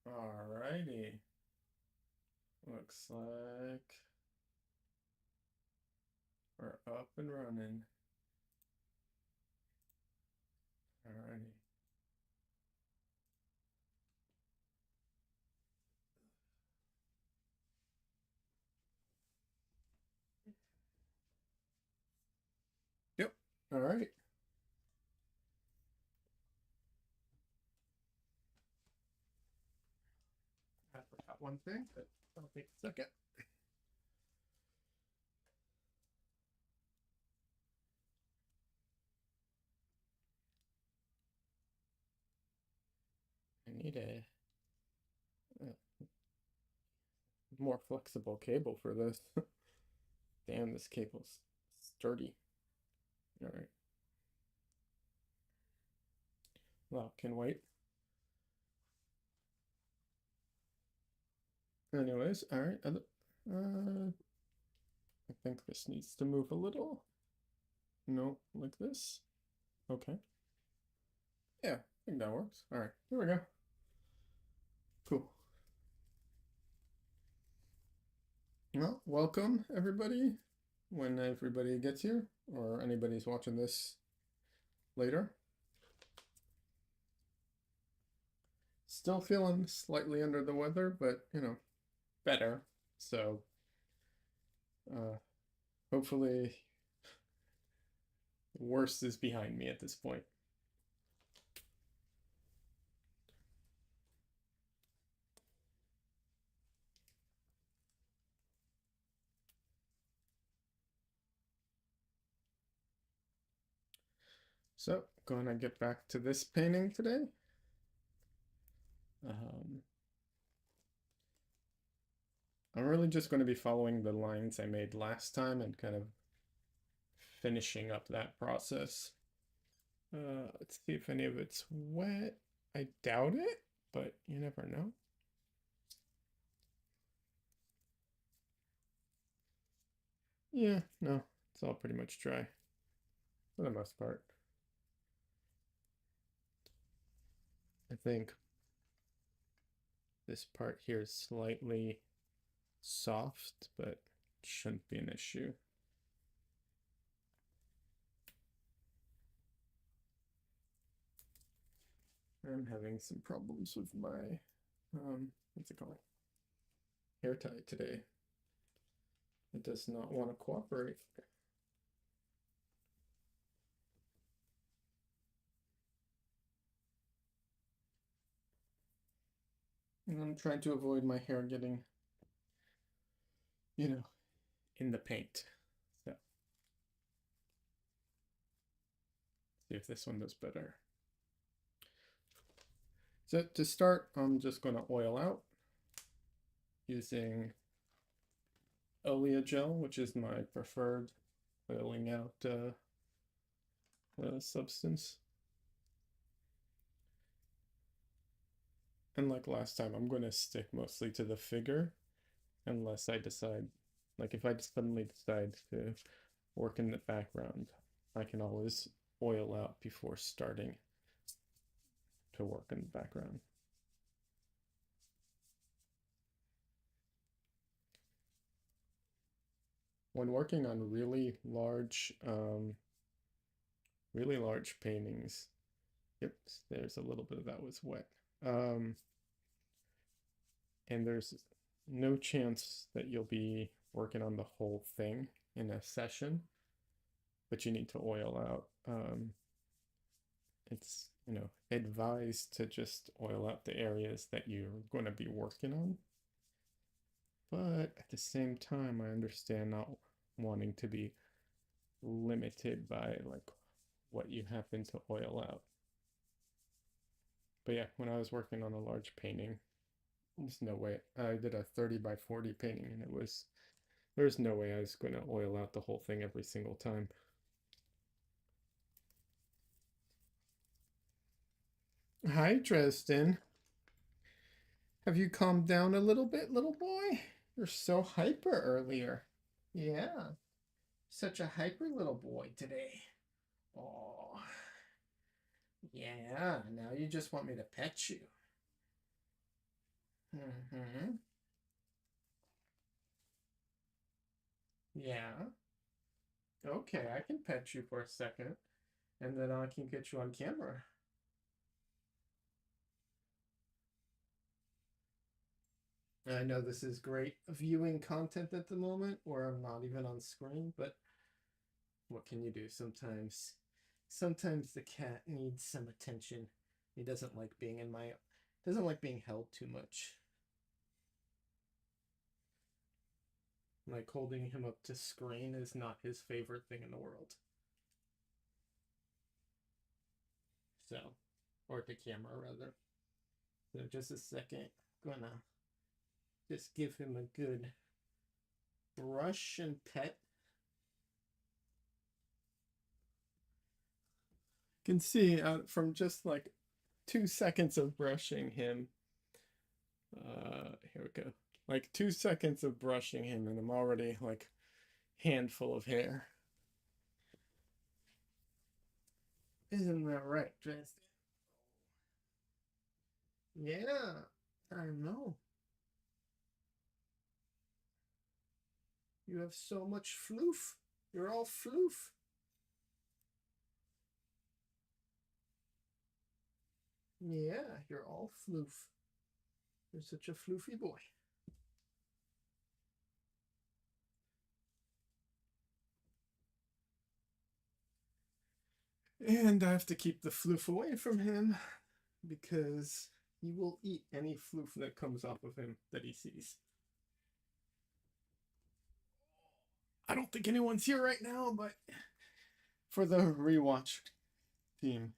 Alrighty. Looks like we're up and running. Alrighty. Yep. All right. I forgot one thing, but I'll take a second. I need a more flexible cable for this. Damn, this cable's sturdy. All right. Well, can wait. Anyways, all right. I think this needs to move a little. No, like this. Okay. Yeah, I think that works. All right, here we go. Cool. Well, welcome everybody. When everybody gets here, or anybody's watching this later. Still feeling slightly under the weather, but better. So hopefully the worst is behind me at this point. So gonna get back to this painting today. I'm really just going to be following the lines I made last time and kind of finishing up that process. Let's see if any of it's wet. I doubt it, but you never know. Yeah, no, it's all pretty much dry for the most part. I think this part here is slightly soft, but shouldn't be an issue. I'm having some problems with my, what's it called? Hair tie today. It does not want to cooperate. And I'm trying to avoid my hair getting, in the paint. So, see if this one does better. So to start, I'm just going to oil out using Oleogel, which is my preferred oiling out substance. And like last time, I'm going to stick mostly to the figure unless I decide, like if I suddenly decide to work in the background, I can always oil out before starting to work in the background. When working on really large paintings, yep, there's a little bit of that was wet. And there's no chance that you'll be working on the whole thing in a session, but you need to oil out. It's, advised to just oil out the areas that you're going to be working on. But at the same time, I understand not wanting to be limited by like what you happen to oil out. But yeah, when I was working on a large painting, there's no way. I did a 30 by 40 painting and there's no way I was going to oil out the whole thing every single time. Hi, Dresden. Have you calmed down a little bit, little boy? You're so hyper earlier. Yeah, such a hyper little boy today. Oh, yeah, now you just want me to pet you. Mm-hmm. Yeah. Okay, I can pet you for a second, and then I can get you on camera. I know this is great viewing content at the moment, where I'm not even on screen, but what can you do? Sometimes the cat needs some attention. He doesn't like being held too much. Like holding him up to screen is not his favorite thing in the world. So, or to camera rather. So just a second, gonna just give him a good brush and pet. You can see from just like 2 seconds of brushing him. Here we go. Like 2 seconds of brushing him, and I'm already like handful of hair. Isn't that right, Dresden? Yeah, I know. You have so much floof. You're all floof. Yeah, you're all floof. You're such a floofy boy. And I have to keep the floof away from him because he will eat any floof that comes off of him that he sees. I don't think anyone's here right now, but for the rewatch team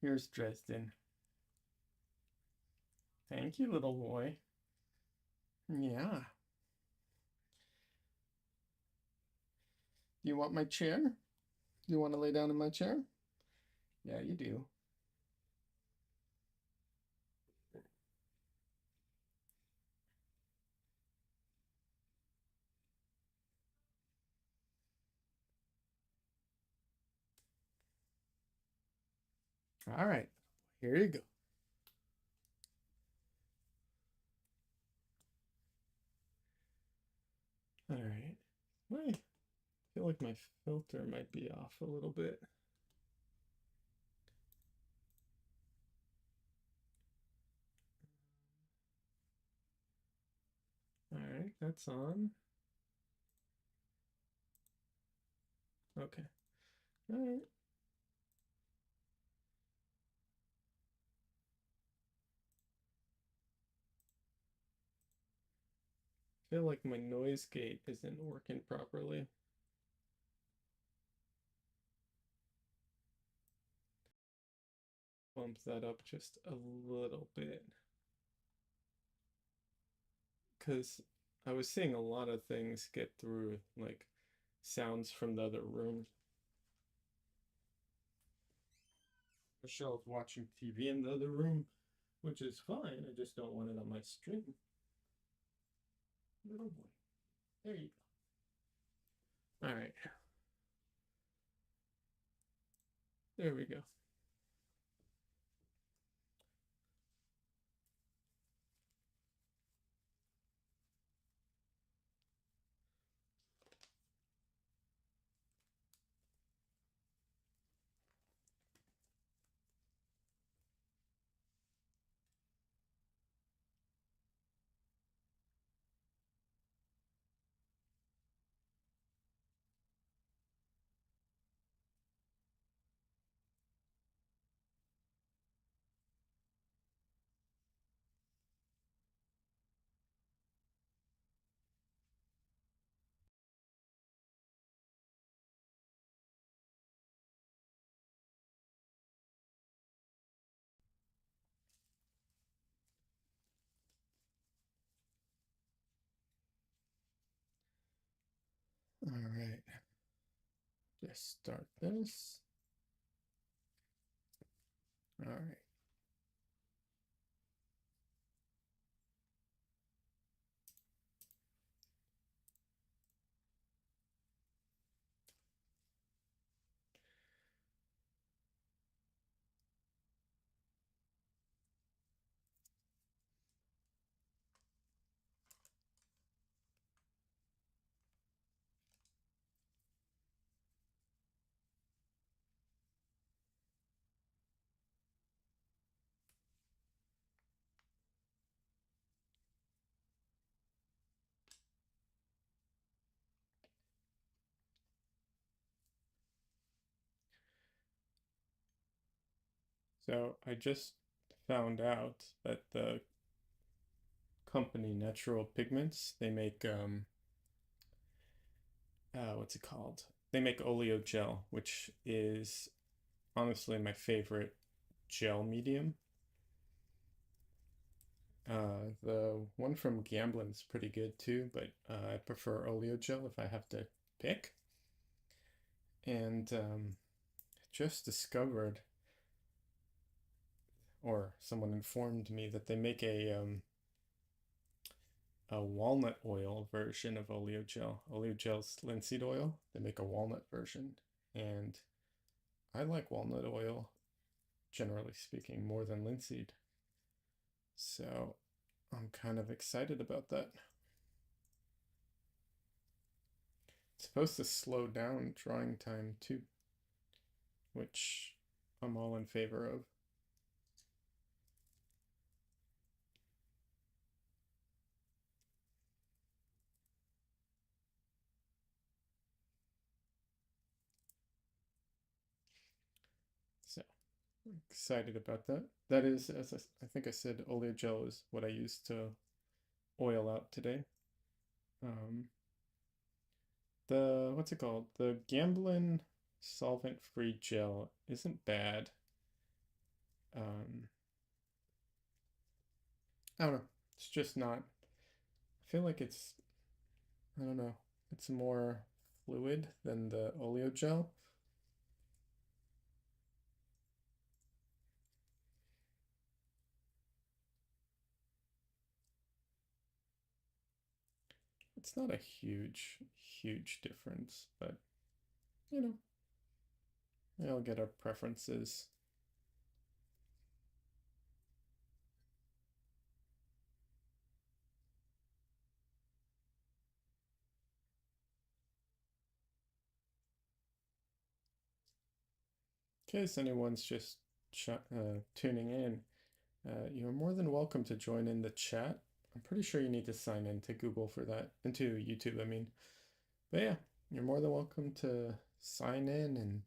here's Dresden. Thank you, little boy. Yeah. Do you want my chair? Do you want to lay down in my chair? Yeah, you do. All right. Here you go. All right. I feel like my filter might be off a little bit. All right, that's on. Okay. All right. I feel like my noise gate isn't working properly. Bump that up just a little bit. Because I was seeing a lot of things get through, like sounds from the other room. Michelle's watching TV in the other room, which is fine. I just don't want it on my stream. Little boy. There you go. All right. There we go. All right. Just start this. All right. So I just found out that the company Natural Pigments, they make what's it called? They make oleo gel, which is honestly my favorite gel medium. The one from Gamblin's pretty good too, but I prefer oleo gel if I have to pick. And just discovered, or someone informed me that they make a walnut oil version of oleo gel. Oleo gel's linseed oil. They make a walnut version, and I like walnut oil, generally speaking, more than linseed. So I'm kind of excited about that. It's supposed to slow down drying time too, which I'm all in favor of. So I'm excited about that. That is, as I think I said, oleo gel is what I used to oil out today. The what's it called? The Gamblin solvent-free gel isn't bad. Um, I don't know. It's just not. I feel like it's. I don't know. It's more fluid than the oleo gel. It's not a huge difference, but you know, we all get our preferences. In case anyone's just tuning in, you're more than welcome to join in the chat. I'm pretty sure you need to sign in to Google for that, into YouTube, I mean. But yeah, you're more than welcome to sign in and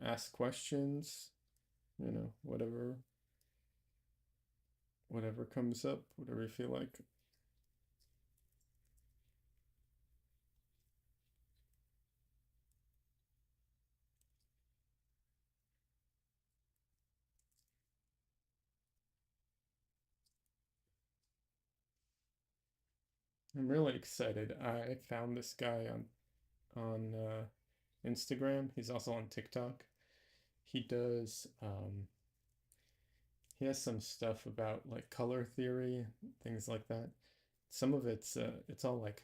ask questions, whatever comes up, whatever you feel like. I'm really excited. I found this guy on Instagram. He's also on TikTok. He does he has some stuff about like color theory, things like that. Some of it's all like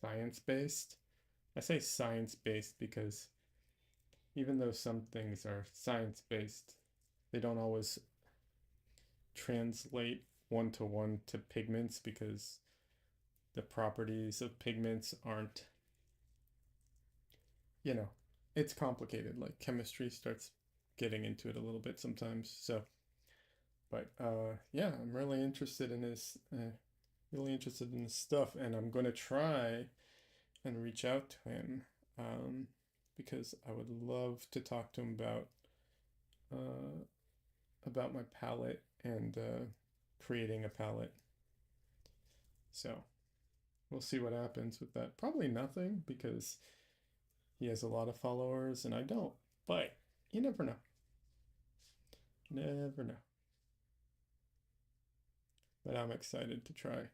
science based. I say science based because even though some things are science based, they don't always translate one to one to pigments because the properties of pigments aren't, you know, it's complicated. Like chemistry starts getting into it a little bit sometimes. So, but yeah, I'm really interested in his stuff, and I'm going to try and reach out to him um, because I would love to talk to him uh, about my palette and creating a palette. So we'll see what happens with that. Probably nothing because he has a lot of followers and I don't. But you never know. Never know. But I'm excited to try.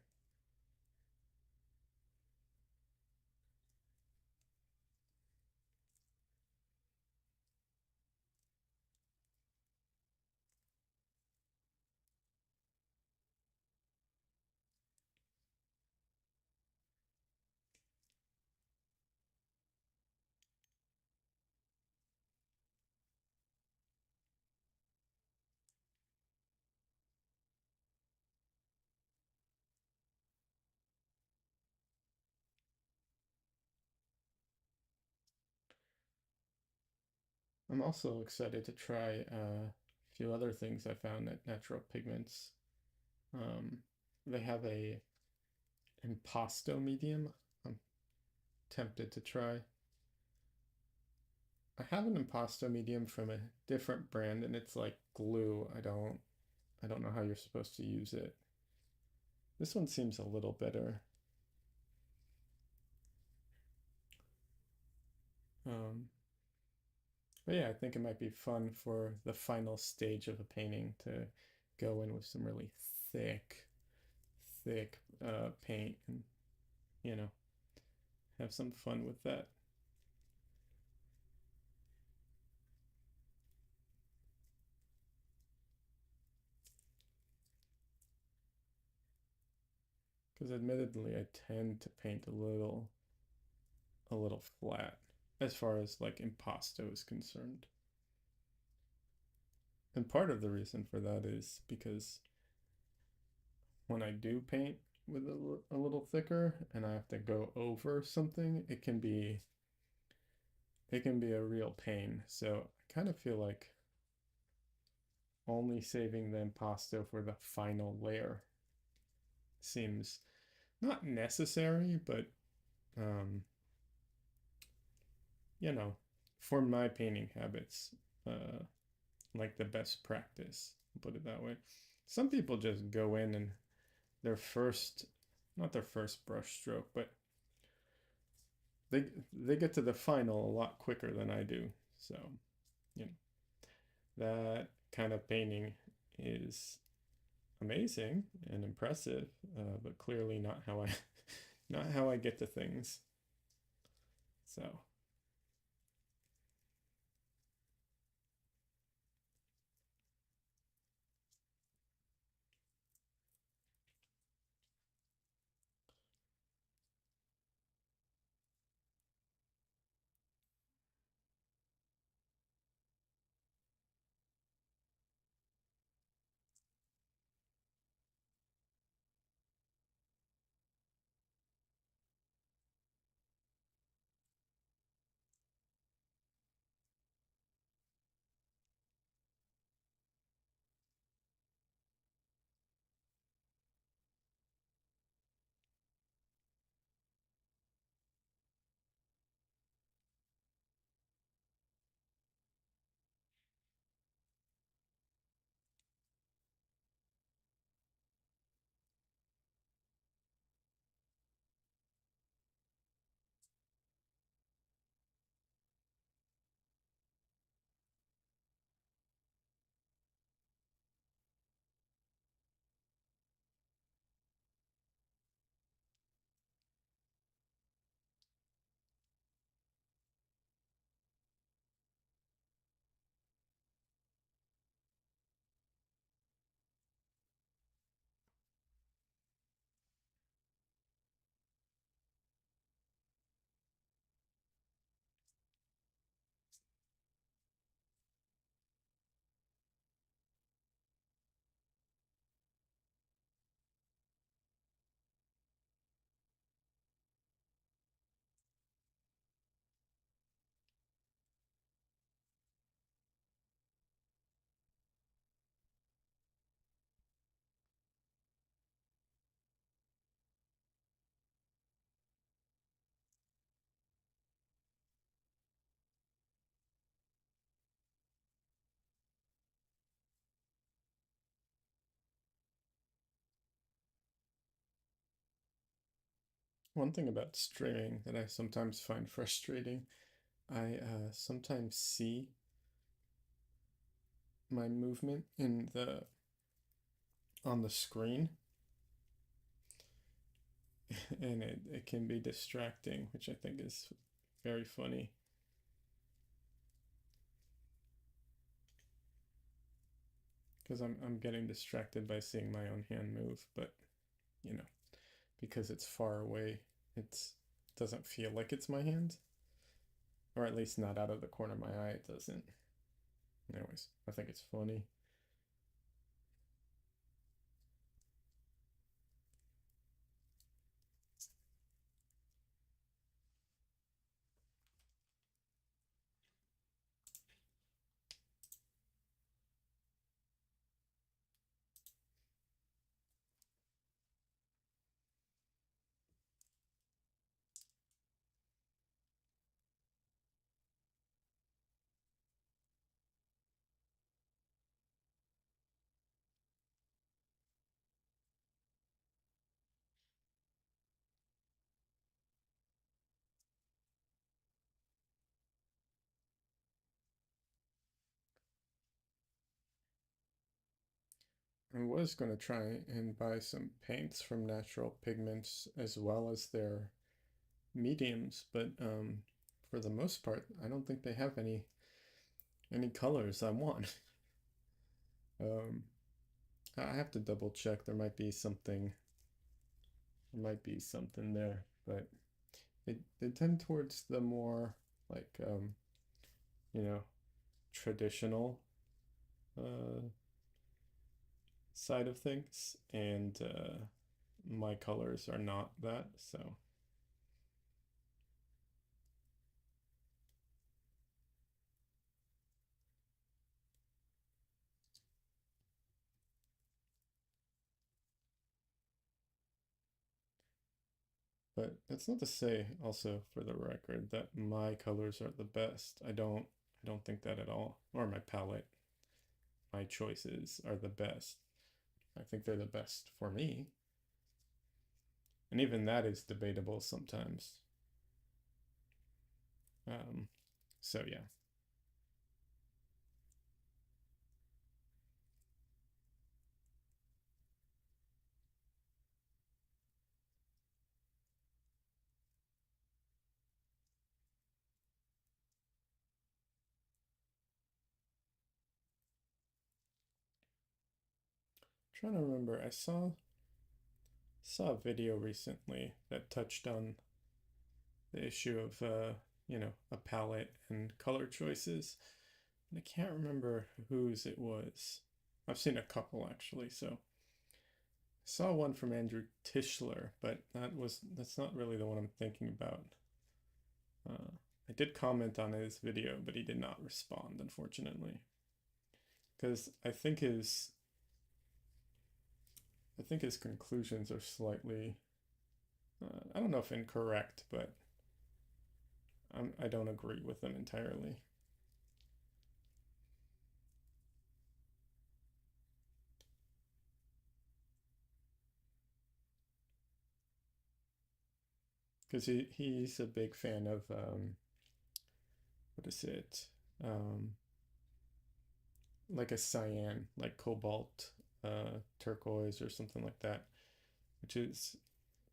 I'm also excited to try a few other things I found at Natural Pigments. Um, they have a impasto medium. I'm tempted to try. I have an impasto medium from a different brand and it's like glue. I don't know how you're supposed to use it. This one seems a little better. Um, but yeah, I think it might be fun for the final stage of a painting to go in with some really thick, thick paint and, you know, have some fun with that. Because admittedly, I tend to paint a little flat as far as like impasto is concerned. And part of the reason for that is because when I do paint with a little thicker and I have to go over something, it can be a real pain. So I kind of feel like only saving the impasto for the final layer seems not necessary, but um, you know, for my painting habits, like the best practice, put it that way. Some people just go in and their first, not their first brush stroke, but they they get to the final a lot quicker than I do. So, you know, that kind of painting is amazing and impressive, but clearly not how I not how I get to things. So, one thing about streaming that I sometimes find frustrating, I sometimes see my movement in the on the screen and it can be distracting, which I think is very funny. Because I'm getting distracted by seeing my own hand move, but you know, because it's far away, it doesn't feel like it's my hand, or at least not out of the corner of my eye. It doesn't. Anyways, I think it's funny. I was going to try and buy some paints from Natural Pigments as well as their mediums, but for the most part, I don't think they have any colors I want. um, I have to double check. There might be something. There might be something there, but they tend towards the more like you know, traditional uh, side of things, and my colors are not that. So, but that's not to say, also for the record, that my colors are the best. I don't think that at all. Or my palette, my choices are the best. I think they're the best for me. And even that is debatable sometimes. Um, so yeah. Trying to remember, I saw a video recently that touched on the issue of a palette and color choices. And I can't remember whose it was. I've seen a couple actually, so I saw one from Andrew Tischler, but that's not really the one I'm thinking about. Uh, I did comment on his video, but he did not respond, unfortunately, because I think his conclusions are slightly I don't know if incorrect, but I don't agree with them entirely. Because he's a big fan of what is it? Um, like a cyan, like cobalt, turquoise, or something like that, which is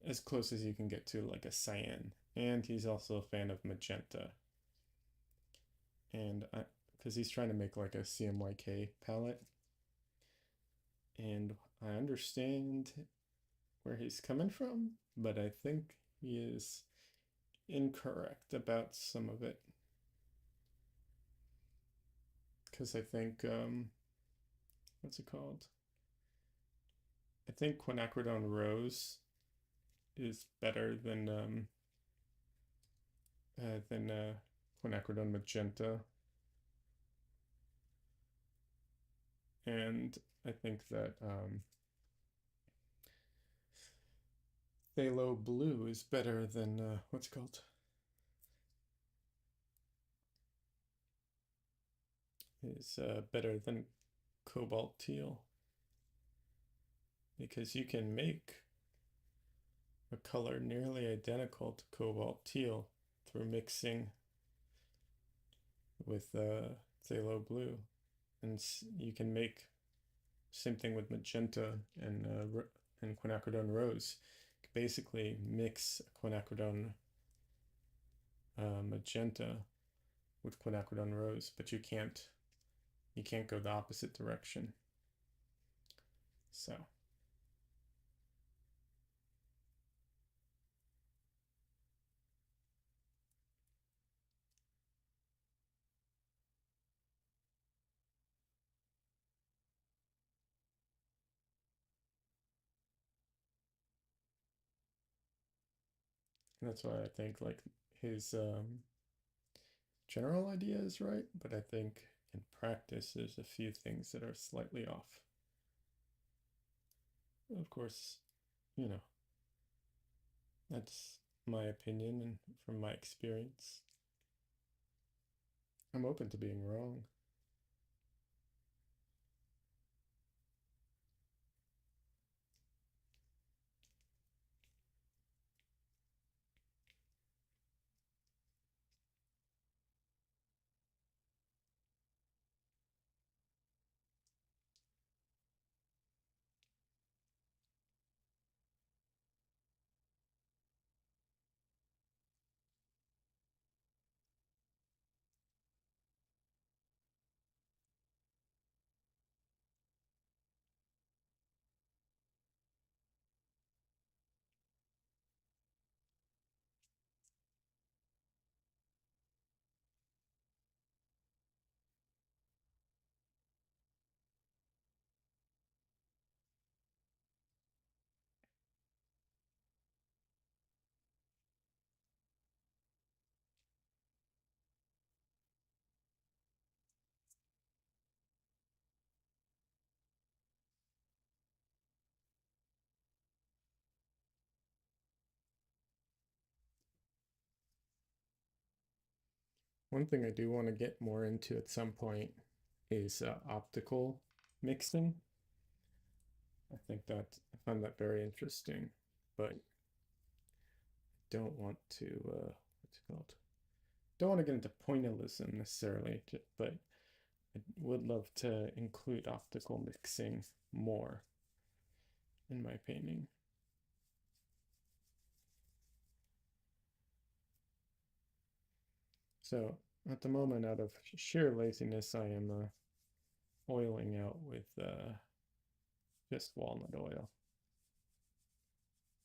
as close as you can get to like a cyan. And he's also a fan of magenta, and because he's trying to make like a CMYK palette, and I understand where he's coming from, but I think he is incorrect about some of it. Because I think what's it called? I think quinacridone rose is better than quinacridone magenta, and I think that phthalo blue is better than what's it called? Is better than cobalt teal, because you can make a color nearly identical to cobalt teal through mixing with phthalo blue, and you can make same thing with magenta and quinacridone rose. Basically, mix quinacridone magenta with quinacridone rose, but you can't go the opposite direction. So that's why I think like his general idea is right, but I think in practice there's a few things that are slightly off. Of course, you know, that's my opinion and from my experience. I'm open to being wrong. One thing I do want to get more into at some point is optical mixing. I I find that very interesting, but don't want to, what's it called? Don't want to get into pointillism necessarily, but I would love to include optical mixing more in my painting. So at the moment, out of sheer laziness, I am oiling out with just walnut oil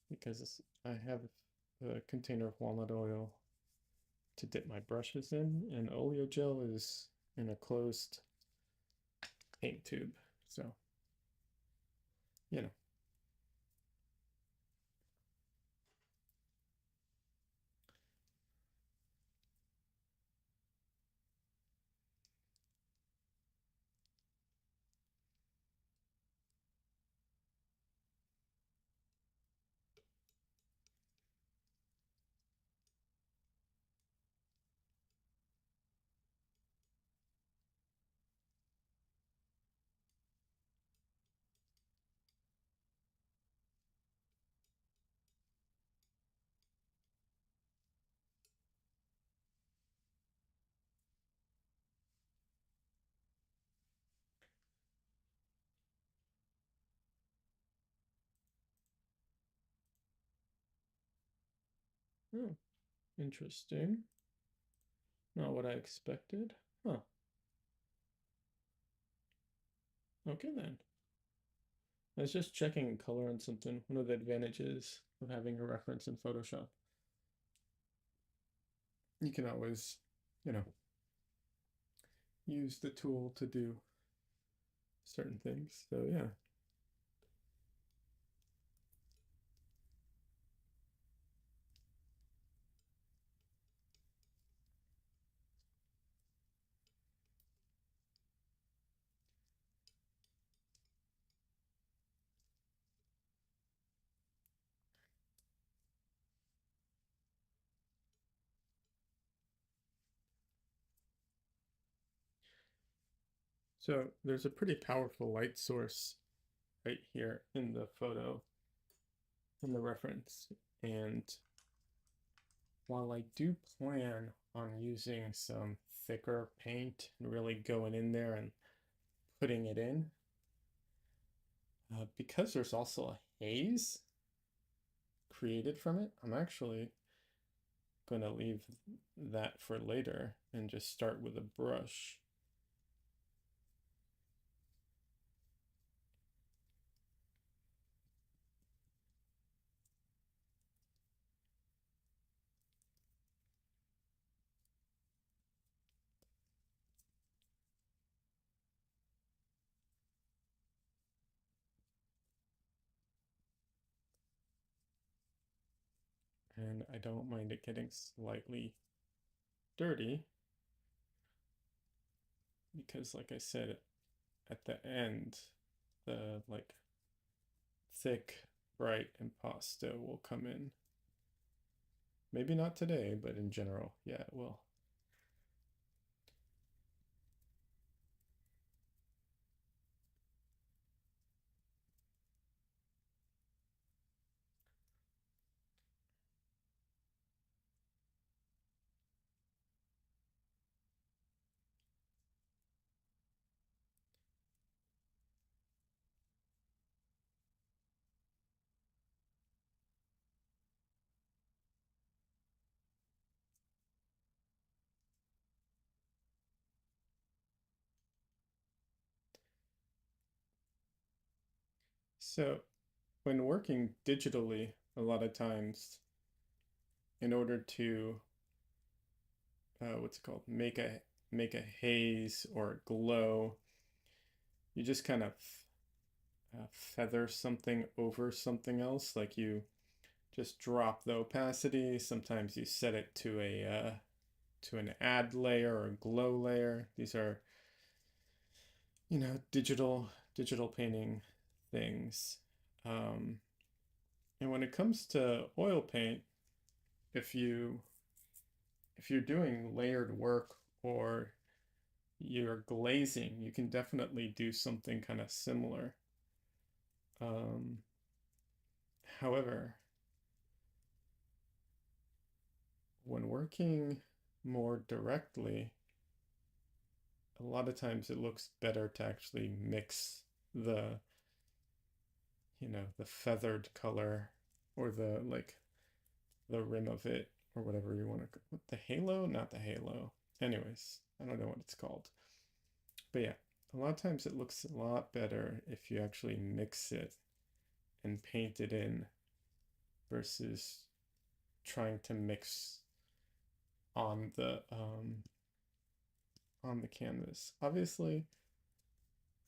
because I have a container of walnut oil to dip my brushes in, and oleo gel is in a closed paint tube. So, you know. Oh, interesting. Not what I expected. Huh. Okay then. I was just checking color on something. One of the advantages of having a reference in Photoshop. You can always, you know, use the tool to do certain things. So yeah. So there's a pretty powerful light source right here in the photo, in the reference. And while I do plan on using some thicker paint and really going in there and putting it in, because there's also a haze created from it, I'm actually going to leave that for later and just start with a brush. And I don't mind it getting slightly dirty because, like I said, at the end, the like thick, bright impasto will come in. Maybe not today, but in general, yeah, it will. So when working digitally, a lot of times, in order to what's it called, make a haze or glow, you just kind of feather something over something else. Like you just drop the opacity. Sometimes you set it to an add layer or a glow layer. These are, you know, digital painting things. Um, and when it comes to oil paint, if you if you're doing layered work or you're glazing, you can definitely do something kind of similar. Um, However, when working more directly, a lot of times it looks better to actually mix the, the feathered color or the like the rim of it or whatever you want to, what, the halo? Not the halo. Anyways, I don't know what it's called. But yeah, a lot of times it looks a lot better if you actually mix it and paint it in versus trying to mix on the canvas. Obviously,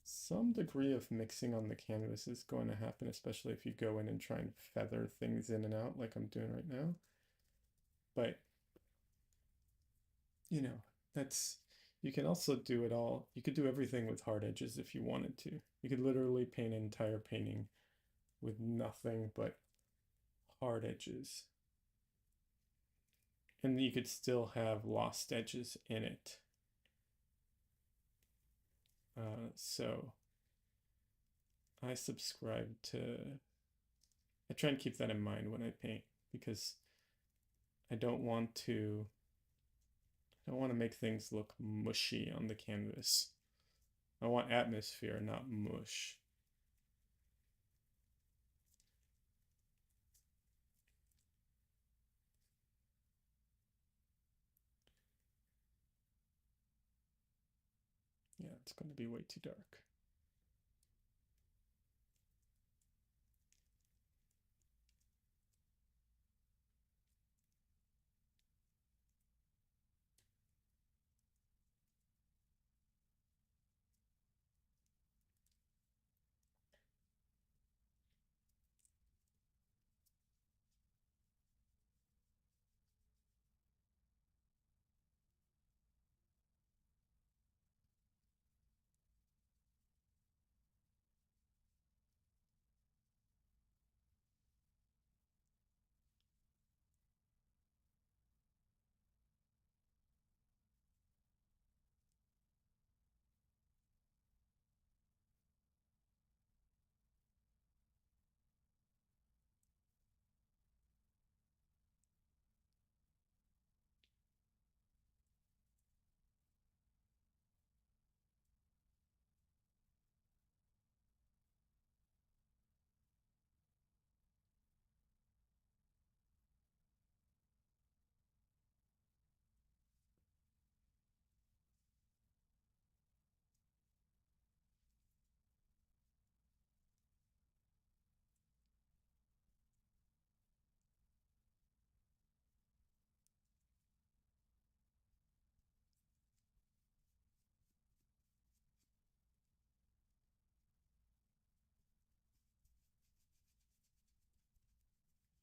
some degree of mixing on the canvas is going to happen, especially if you go in and try and feather things in and out like I'm doing right now. But, you know, that's, you can also do it all. You could do everything with hard edges if you wanted to. You could literally paint an entire painting with nothing but hard edges. And you could still have lost edges in it. So I subscribe to, I try and keep that in mind when I paint because I don't want to, I don't want to make things look mushy on the canvas. I want atmosphere, not mush. Yeah, it's going to be way too dark.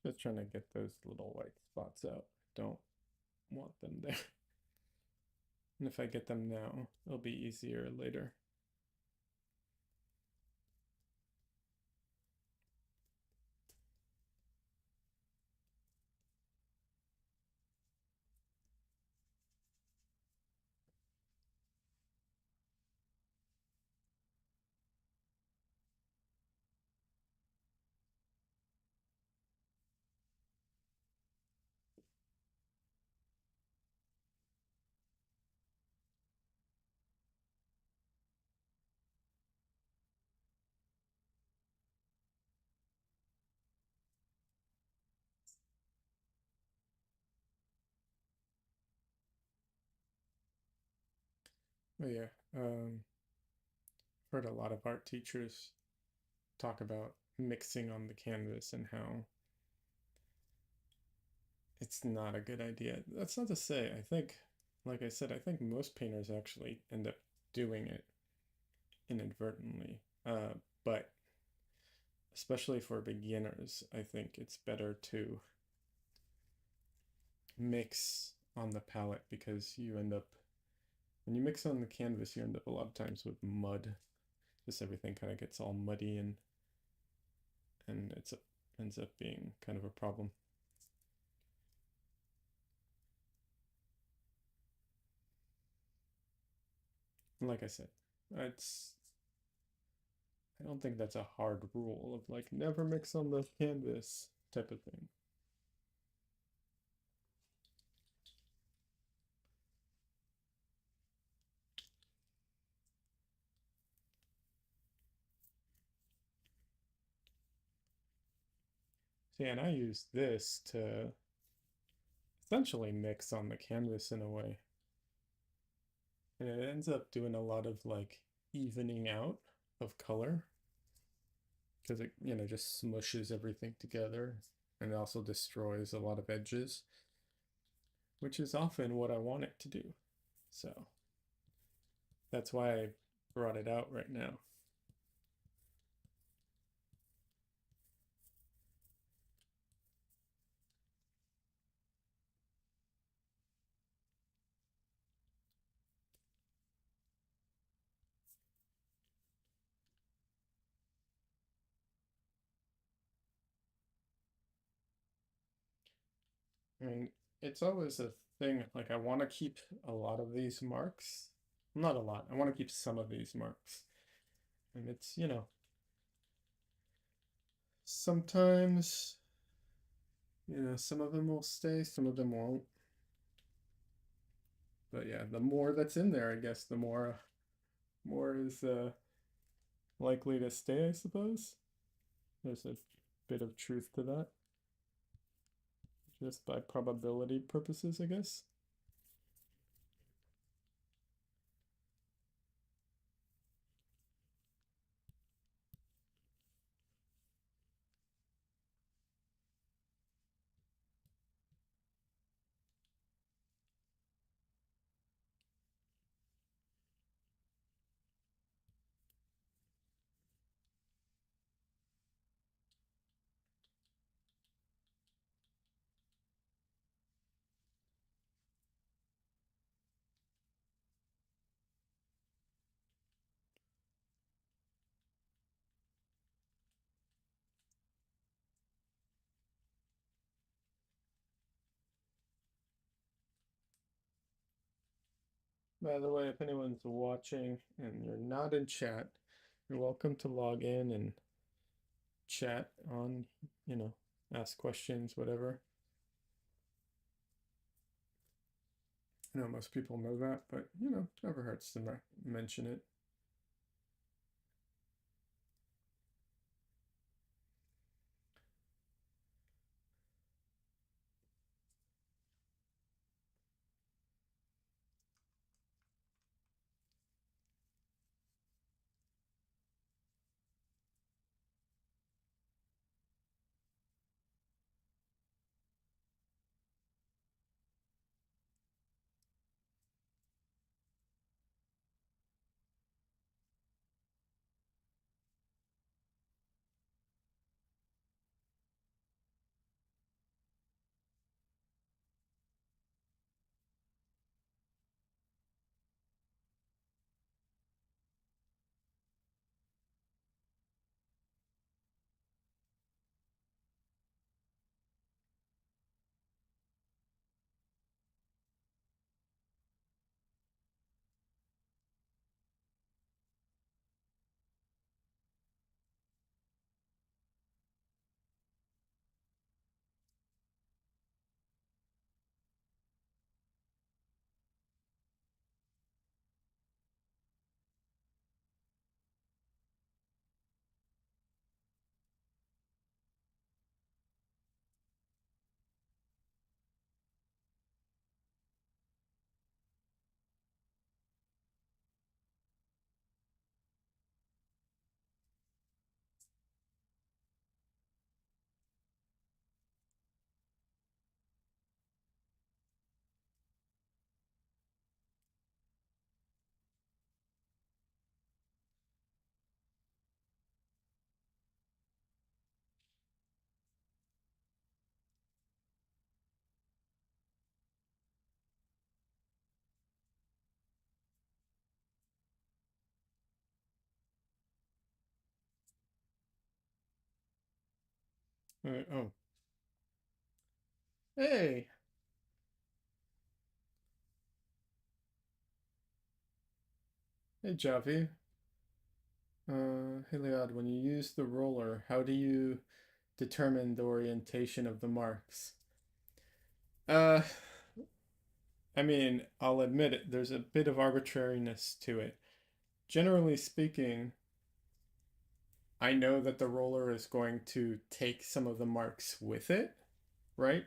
Just trying to get those little white spots out. Don't want them there. And if I get them now, it'll be easier later. But yeah, heard a lot of art teachers talk about mixing on the canvas and how it's not a good idea. That's not to say, I think, like I said, I think most painters actually end up doing it inadvertently. But especially for beginners, I think it's better to mix on the palette because you end up, when you mix on the canvas, you end up a lot of times with mud. Just everything kind of gets all muddy and ends up being kind of a problem. like I said, it's I don't think that's a hard rule of like never mix on the canvas type of thing. See, and I use this to essentially mix on the canvas in a way. And it ends up doing a lot of like evening out of color because it, just smushes everything together and it also destroys a lot of edges, which is often what I want it to do. So that's why I brought it out right now. And it's always a thing, like I want to keep a lot of these marks. Not a lot. I want to keep some of these marks. And it's, sometimes, some of them will stay, some of them won't. But yeah, the more that's in there, I guess, the more is likely to stay, I suppose. There's a bit of truth to that, just by probability purposes, I guess. By the way, if anyone's watching and you're not in chat, you're welcome to log in and chat on, ask questions, whatever. I know most people know that, but never hurts to mention it. Oh, hey, Hey Javi, hey Leod, when you use the roller, how do you determine the orientation of the marks? Uh, I mean, I'll admit it, there's a bit of arbitrariness to it. Generally speaking, I know that the roller is going to take some of the marks with it, right?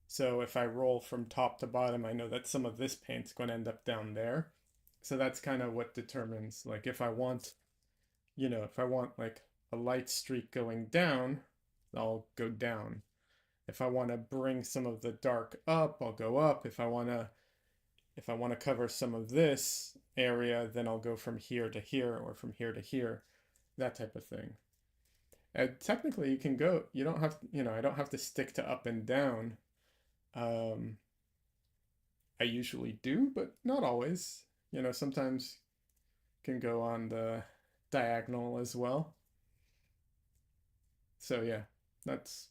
So if I roll from top to bottom, I know that some of this paint's going to end up down there. So that's kind of what determines, like, if I want, if I want like a light streak going down, I'll go down. If I want to bring some of the dark up, I'll go up. If I want to cover some of this area, then I'll go from here to here or from here to here, that type of thing. And technically, you can go. You don't have, I don't have to stick to up and down. Um, I usually do, but not always. Sometimes can go on the diagonal as well. So yeah, that's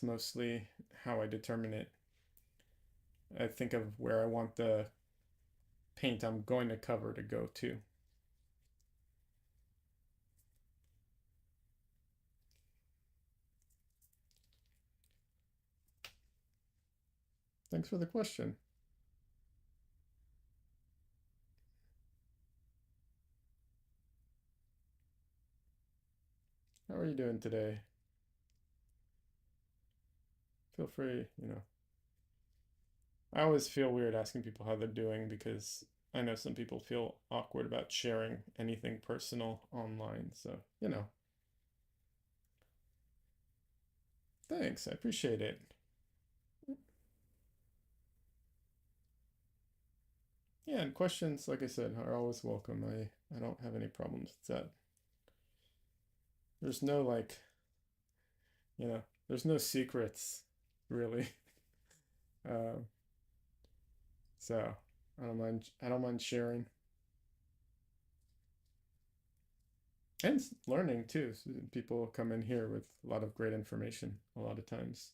mostly how I determine it. I think of where I want the paint I'm going to cover to go to. Thanks for the question. How are you doing today? Feel free. I always feel weird asking people how they're doing because I know some people feel awkward about sharing anything personal online. So. Thanks. I appreciate it. Yeah, and questions, like I said, are always welcome. I don't have any problems with that. There's no there's no secrets really. Uh, so I don't mind sharing. And learning too. So people come in here with a lot of great information a lot of times.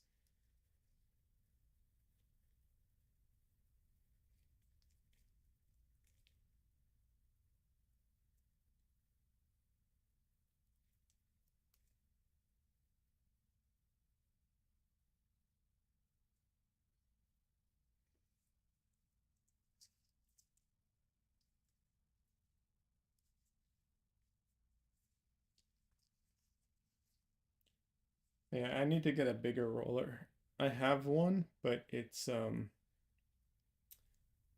Yeah, I need to get a bigger roller. I have one, but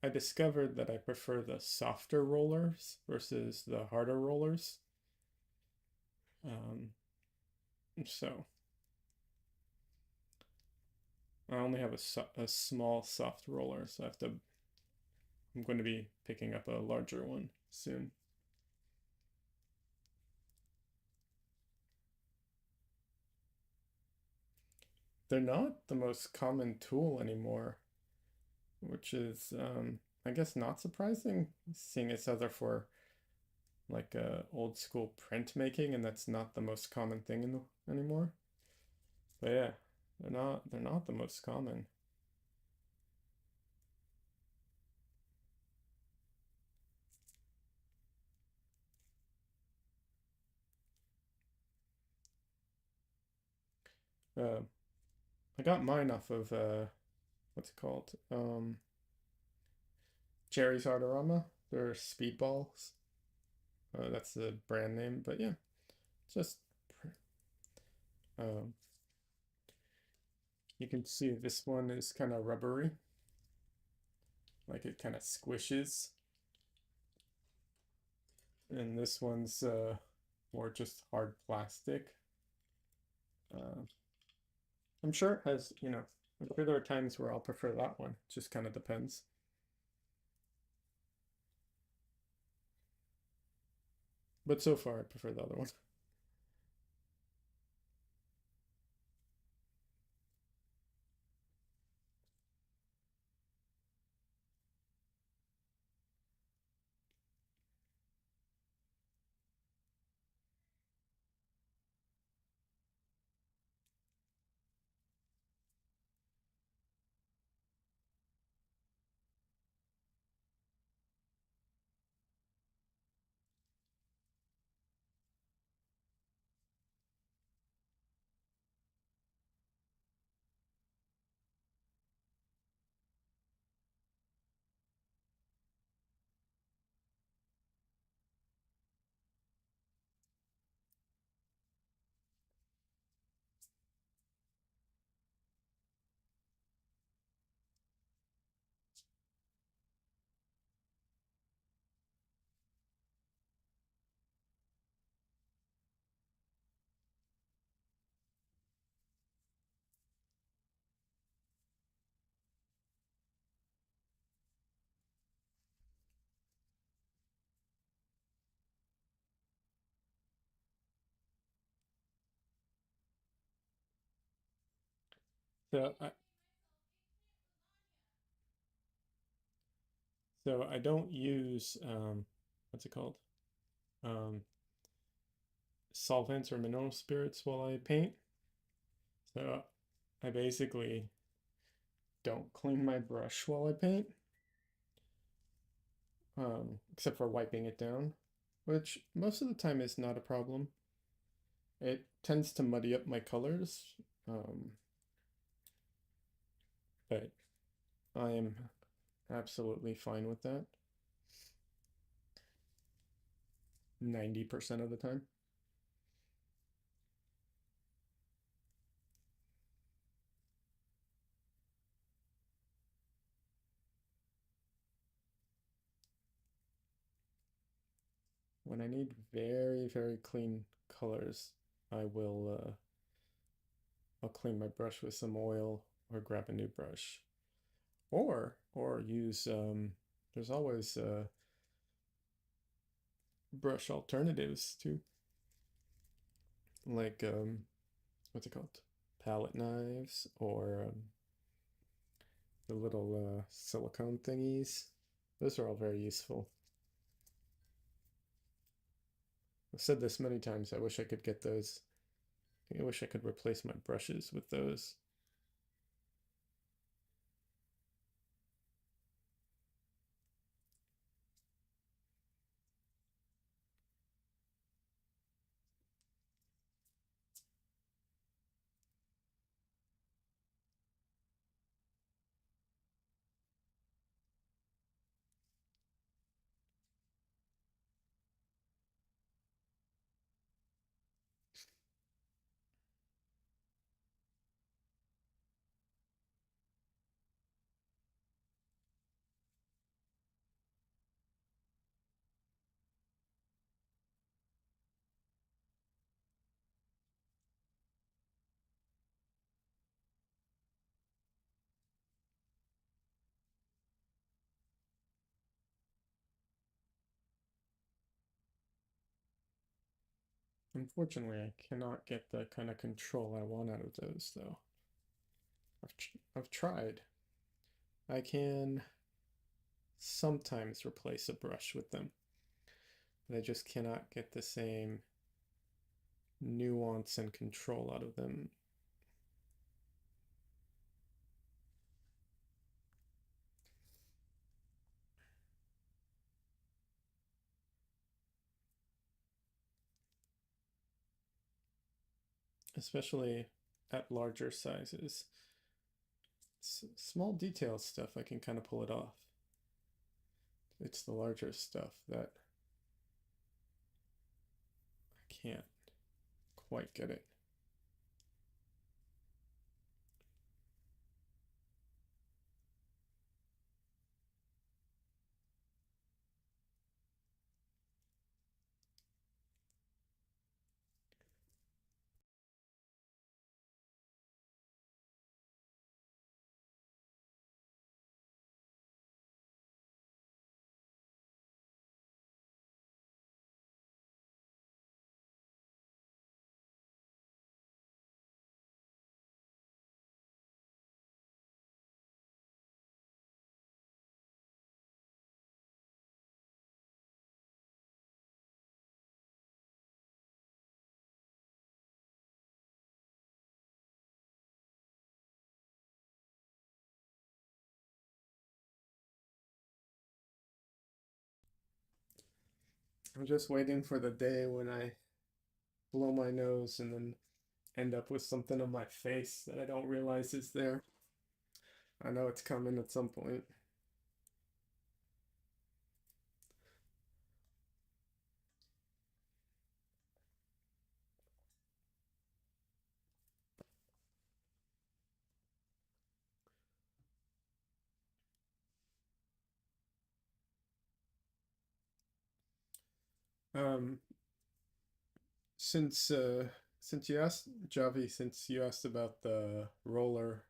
I discovered that I prefer the softer rollers versus the harder rollers. Um, so I only have a small soft roller, so I'm going to be picking up a larger one soon. They're not the most common tool anymore, which is, I guess, not surprising, seeing as how they're for like old school printmaking, and that's not the most common thing anymore. But yeah, they're not the most common. Uh, I got mine off of what's it called? Jerry's Artorama. They're speedballs. That's the brand name, but yeah, just um, you can see this one is kind of rubbery, like it kind of squishes, and this one's more just hard plastic. Uh, I'm sure it has, I'm sure there are times where I'll prefer that one. It just kind of depends. But so far, I prefer the other one. So I, so I don't use what's it called? Um, Solvents or mineral spirits while I paint. So I basically don't clean my brush while I paint, except for wiping it down, which most of the time is not a problem. It tends to muddy up my colors, um, but I am absolutely fine with that 90% of the time. When I need very, very clean colors, I will I'll clean my brush with some oil or grab a new brush. Or use there's always brush alternatives too, like what's it called? Palette knives or the little silicone thingies. Those are all very useful. I've said this many times. I wish I could get those. I wish I could replace my brushes with those. Unfortunately, I cannot get the kind of control I want out of those, though. I've tried. I can sometimes replace a brush with them, but I just cannot get the same nuance and control out of them. Especially at larger sizes. Small detail stuff, I can kind of pull it off. It's the larger stuff that I can't quite get it. I'm just waiting for the day when I blow my nose and then end up with something on my face that I don't realize is there. I know it's coming at some point. Um, since since you asked Javi, since you asked about the roller,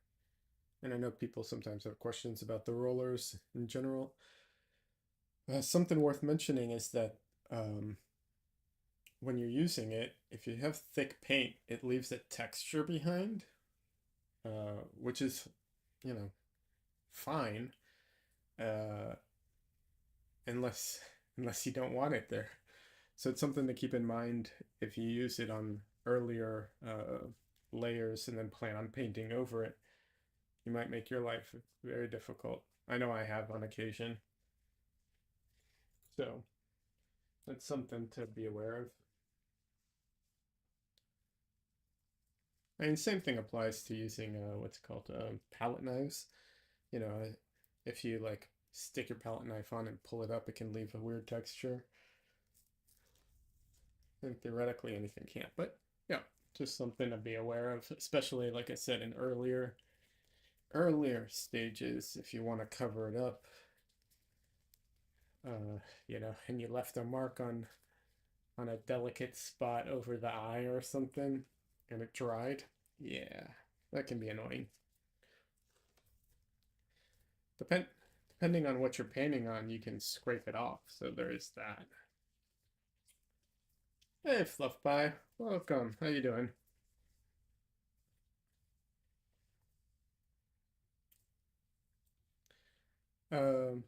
and I know people sometimes have questions about the rollers in general. Something worth mentioning is that um, when you're using it, if you have thick paint, it leaves a texture behind. which is, you know, fine, uh, unless unless you don't want it there. So it's something to keep in mind if you use it on earlier layers and then plan on painting over it. You might make your life very difficult. I know I have on occasion. So that's something to be aware of. I mean, same thing applies to using what's called palette knives. You know, if you like stick your palette knife on and pull it up, it can leave a weird texture. And theoretically, anything can't. But yeah, just something to be aware of, especially like I said in earlier stages. If you want to cover it up, you know, and you left a mark on a delicate spot over the eye or something, and it dried. Yeah, that can be annoying. Depend Depending on what you're painting on, you can scrape it off. So there is that. Hey, Fluff Pie, welcome. How you doing? Um,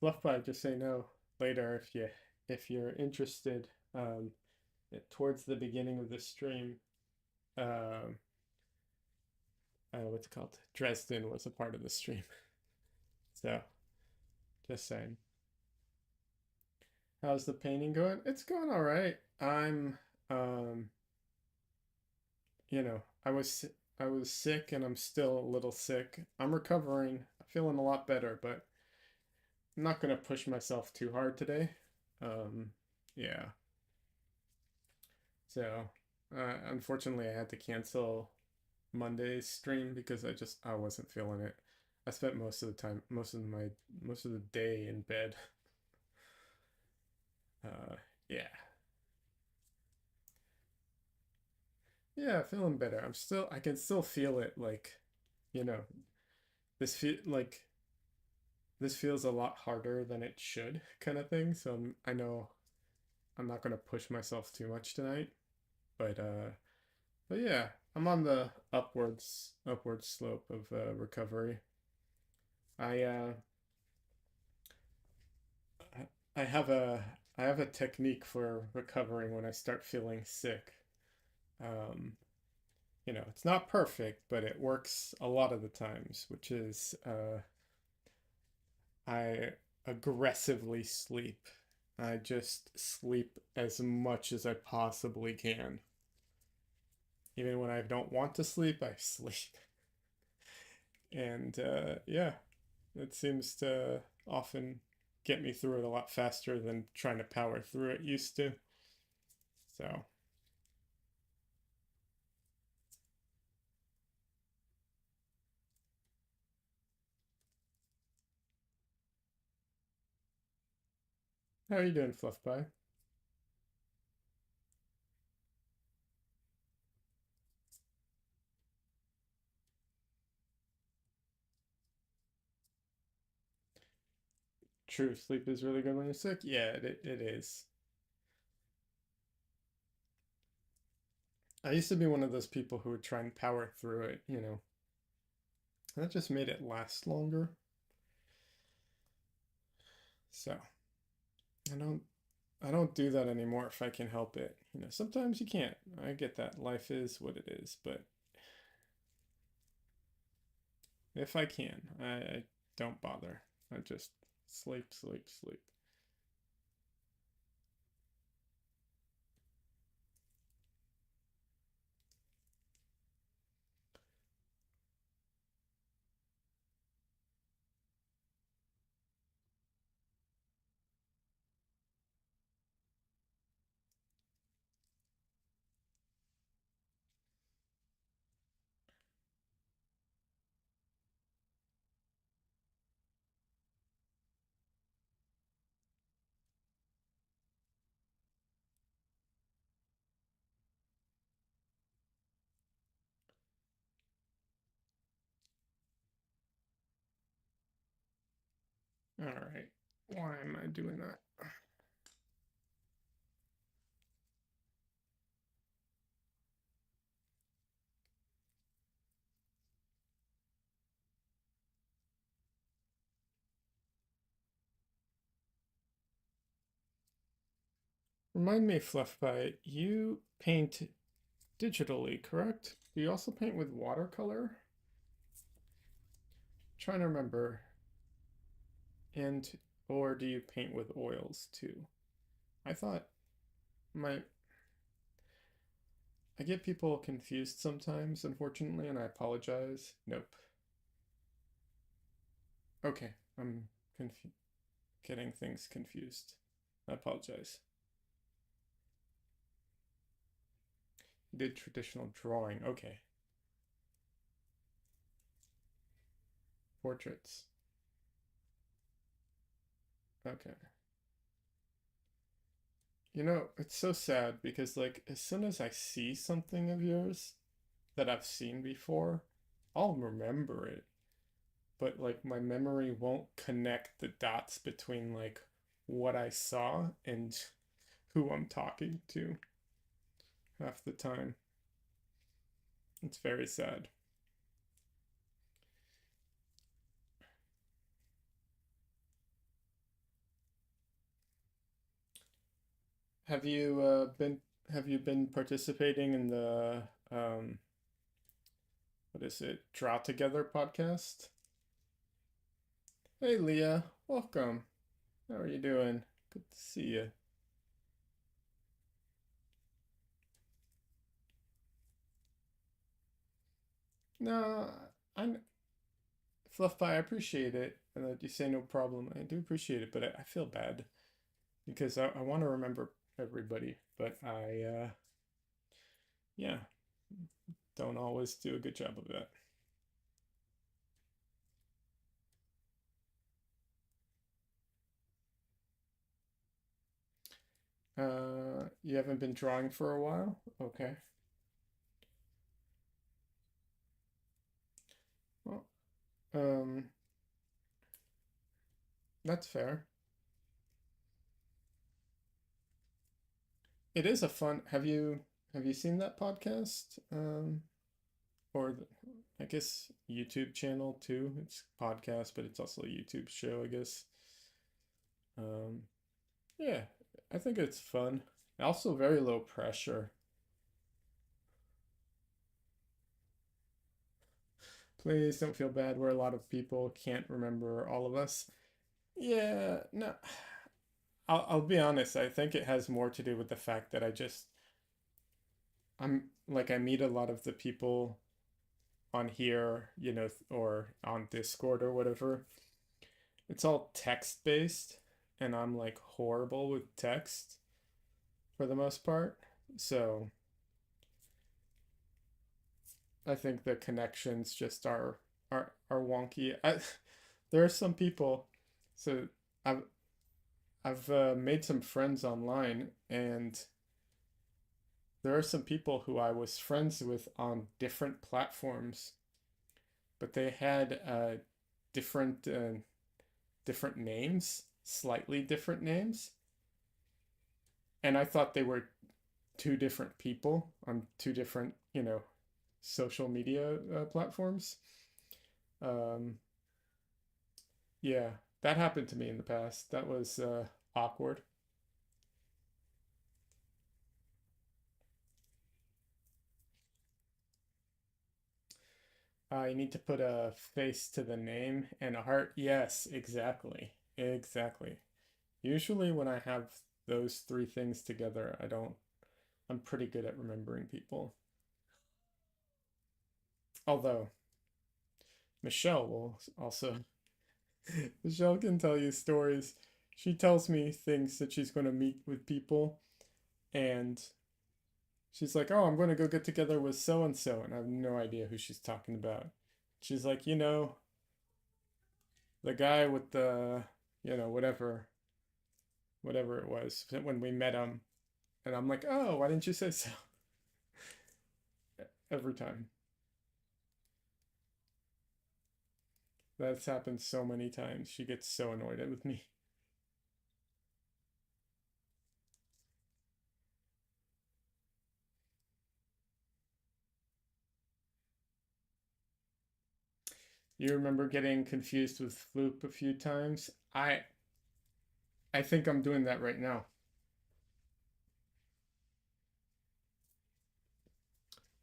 Fluff Pie, just say no later if you're interested. Towards the beginning of the stream, um, what's it called? Dresden was a part of the stream. So just saying. How's the painting going? It's going all right. Um, you know, I was sick and I'm still a little sick. I'm recovering, feeling a lot better, but I'm not gonna push myself too hard today. Um, yeah. So, unfortunately, I had to cancel Monday's stream because I wasn't feeling it. I spent most of the day in bed. Uh, yeah. Yeah, feeling better. I can still feel it like, you know, this feel like this feels a lot harder than it should kind of thing. So I know I'm not gonna push myself too much tonight, but but yeah, I'm on the upward slope of recovery. I uh I have a technique for recovering when I start feeling sick. Um, you know, it's not perfect, but it works a lot of the times, which is I aggressively sleep. I just sleep as much as I possibly can. Even when I don't want to sleep, I sleep. And yeah, it seems to often get me through it a lot faster than trying to power through it used to. So, how are you doing, Fluff Pie? True, sleep is really good when you're sick. Yeah, it is. I used to be one of those people who would try and power through it, you know. That just made it last longer. So, I don't I don't do that anymore if I can help it. You know, sometimes you can't. I get that. Life is what it is, but if I can, I don't bother. I just sleep, sleep, sleep. All right. Why am I doing that? Remind me, Fluffby, you paint digitally, correct? Do you also paint with watercolor? Trying to remember. And or do you paint with oils too? I thought my I get people confused sometimes, unfortunately, and I apologize. Nope. Okay, I'm getting things confused. I apologize. Did traditional drawing. Okay. Portraits. Okay. You know, it's so sad because, like, as soon as I see something of yours that I've seen before, I'll remember it. But, like, my memory won't connect the dots between, like, what I saw and who I'm talking to half the time. It's very sad. Have you been participating in the what is it? Draw Together podcast? Hey Leah, welcome. How are you doing? Good to see you. No, I'm Fluff Pie, I appreciate it. And that you say no problem. I do appreciate it, but I feel bad because I want to remember everybody, but yeah, don't always do a good job of that. You haven't been drawing for a while? Okay. Well, um, that's fair. It is a fun. Have you seen that podcast? Or I guess YouTube channel too. It's podcast, but it's also a YouTube show, I guess. Um, yeah, I think it's fun. Also very low pressure. Please don't feel bad. We're a lot of people, can't remember all of us. Yeah, no. I'll be honest. I think it has more to do with the fact that I'm like I meet a lot of the people on here, or on Discord or whatever. It's all text based, and I'm like horrible with text for the most part. So I think the connections just are wonky. There are some people. So I've I've made some friends online, and there are some people who I was friends with on different platforms, but they had different different names, slightly different names, and I thought they were two different people on two different, social media platforms. Um, yeah, that happened to me in the past. That was awkward. You need to put a face to the name and a heart. Yes, exactly. Exactly. Usually, when I have those three things together, I'm pretty good at remembering people. Although, Michelle will also, Michelle can tell you stories. She tells me things that she's going to meet with people, and she's like, "Oh, I'm going to go get together with so and so," and I have no idea who she's talking about. She's like, the guy with the, whatever it was when we met him, and I'm like, "Oh, why didn't you say so?" Every time. That's happened so many times. She gets so annoyed with me. You remember getting confused with Floop a few times? I think I'm doing that right now.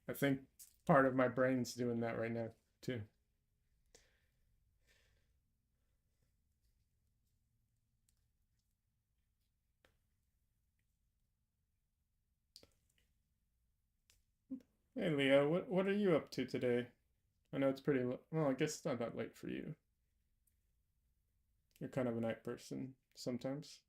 I think part of my brain's doing that right now too. Hey Leo, what are you up to today? I know it's pretty well, I guess it's not that late for you. You're kind of a night person sometimes.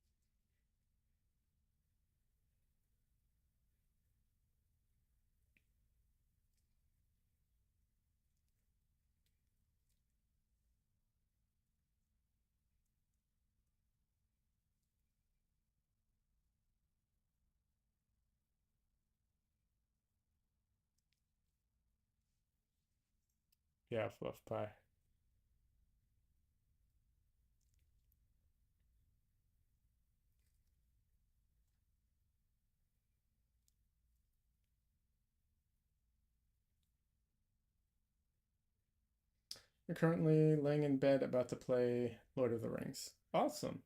Yeah, fluff pie. You're currently laying in bed about to play Lord of the Rings. Awesome.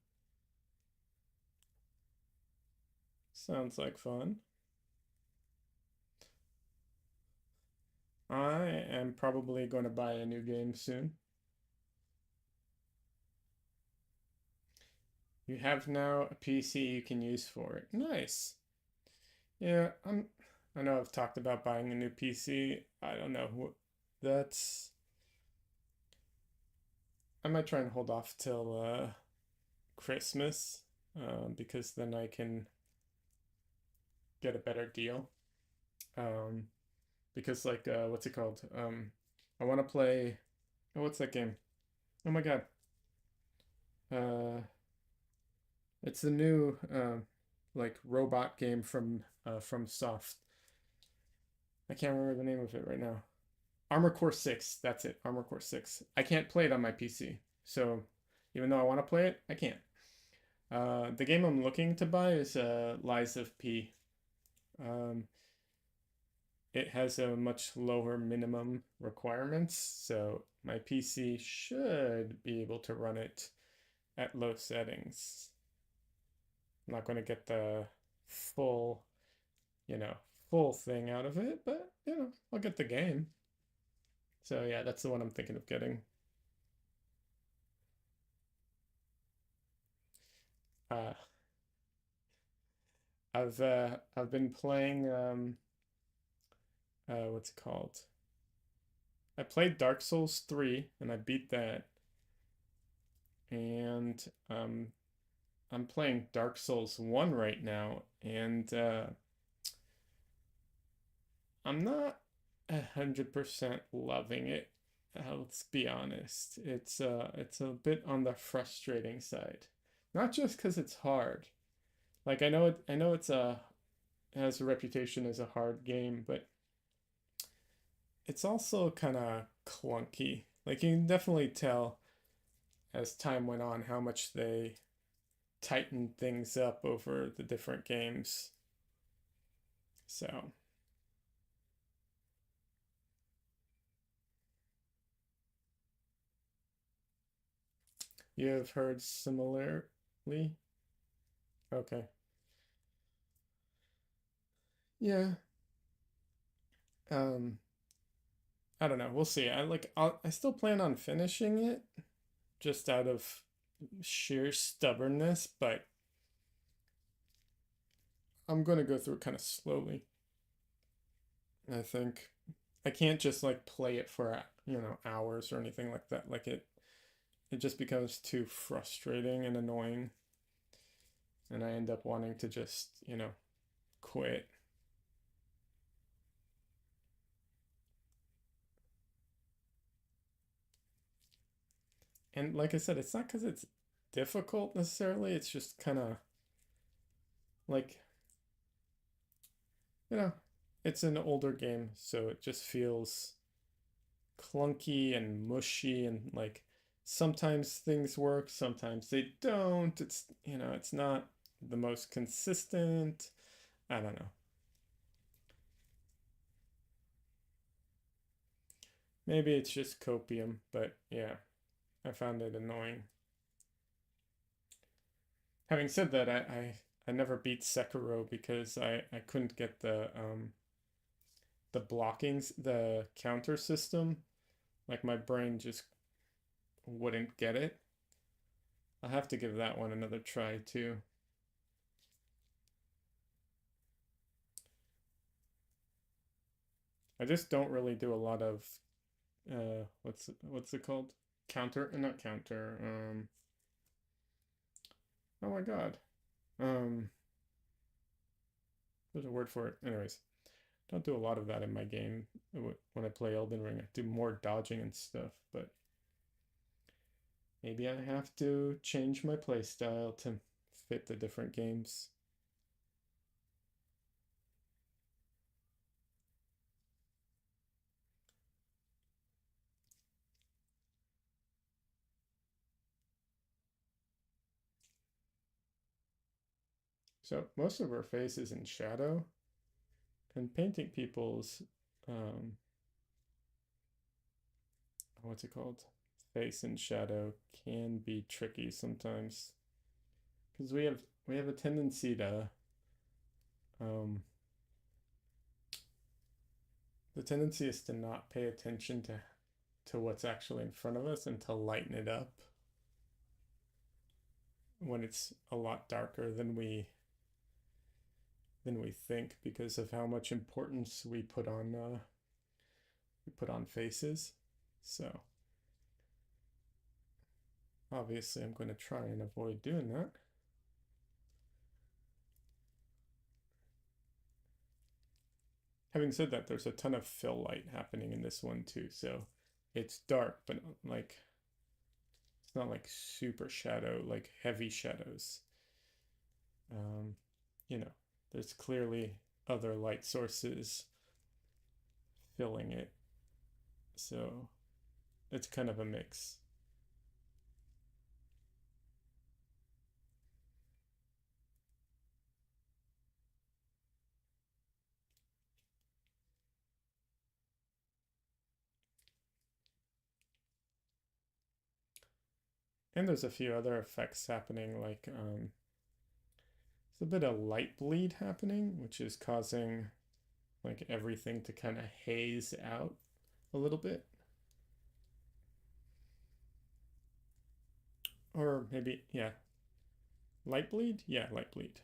Sounds like fun. I am probably going to buy a new game soon. You have now a PC you can use for it. Nice. Yeah, I know I've talked about buying a new PC. I don't know who that's I might try and hold off till Christmas because then I can get a better deal. Um, because like what's it called? I want to play. Oh, what's that game? Oh my God. Uh, it's the new like robot game from Soft. I can't remember the name of it right now. Armor Core 6. That's it. Armor Core 6. I can't play it on my PC. So even though I want to play it, I can't. The game I'm looking to buy is Lies of P. Um, it has a much lower minimum requirements, so my PC should be able to run it at low settings. I'm not going to get the full, you know, full thing out of it, but I'll get the game. So yeah, that's the one I'm thinking of getting. Uh, I've been playing what's it called? I played Dark Souls 3 and I beat that. And I'm playing Dark Souls 1 right now, and I'm not 100% loving it. Let's be honest. It's a bit on the frustrating side. Not just because it's hard. Like I know it has a reputation as a hard game, but it's also kind of clunky. Like you can definitely tell as time went on how much they tightened things up over the different games. So, you have heard similarly? Okay. Yeah. Um, I don't know. We'll see. I still plan on finishing it just out of sheer stubbornness, but I'm going to go through it kind of slowly. I think I can't just like play it for, hours or anything like that. Like it just becomes too frustrating and annoying, and I end up wanting to just, quit. And like I said, it's not because it's difficult necessarily. It's just kind of like, you know, it's an older game, so it just feels clunky and mushy and like sometimes things work, sometimes they don't. It's not the most consistent. I don't know. Maybe it's just copium, but yeah, I found it annoying. Having said that, I never beat Sekiro because I couldn't get the blockings, the counter system, like my brain just wouldn't get it. I'll have to give that one another try too. I just don't really do a lot of what's it called? Counter, not counter. Oh my god. Um, there's a word for it. Anyways, don't do a lot of that in my game when I play Elden Ring. I do more dodging and stuff, but maybe I have to change my playstyle to fit the different games. So most of her face is in shadow, and painting people's what's it called? Face in shadow can be tricky sometimes because we have a tendency to um, the tendency is to not pay attention to what's actually in front of us and to lighten it up when it's a lot darker than we think because of how much importance we put on faces. So obviously I'm going to try and avoid doing that. Having said that, there's a ton of fill light happening in this one too, so it's dark, but like it's not like super shadow, like heavy shadows. Um, you know, there's clearly other light sources filling it, so it's kind of a mix. And there's a few other effects happening, like there's a bit of light bleed happening, which is causing like everything to kind of haze out a little bit. Or maybe, yeah, light bleed? Yeah, light bleed.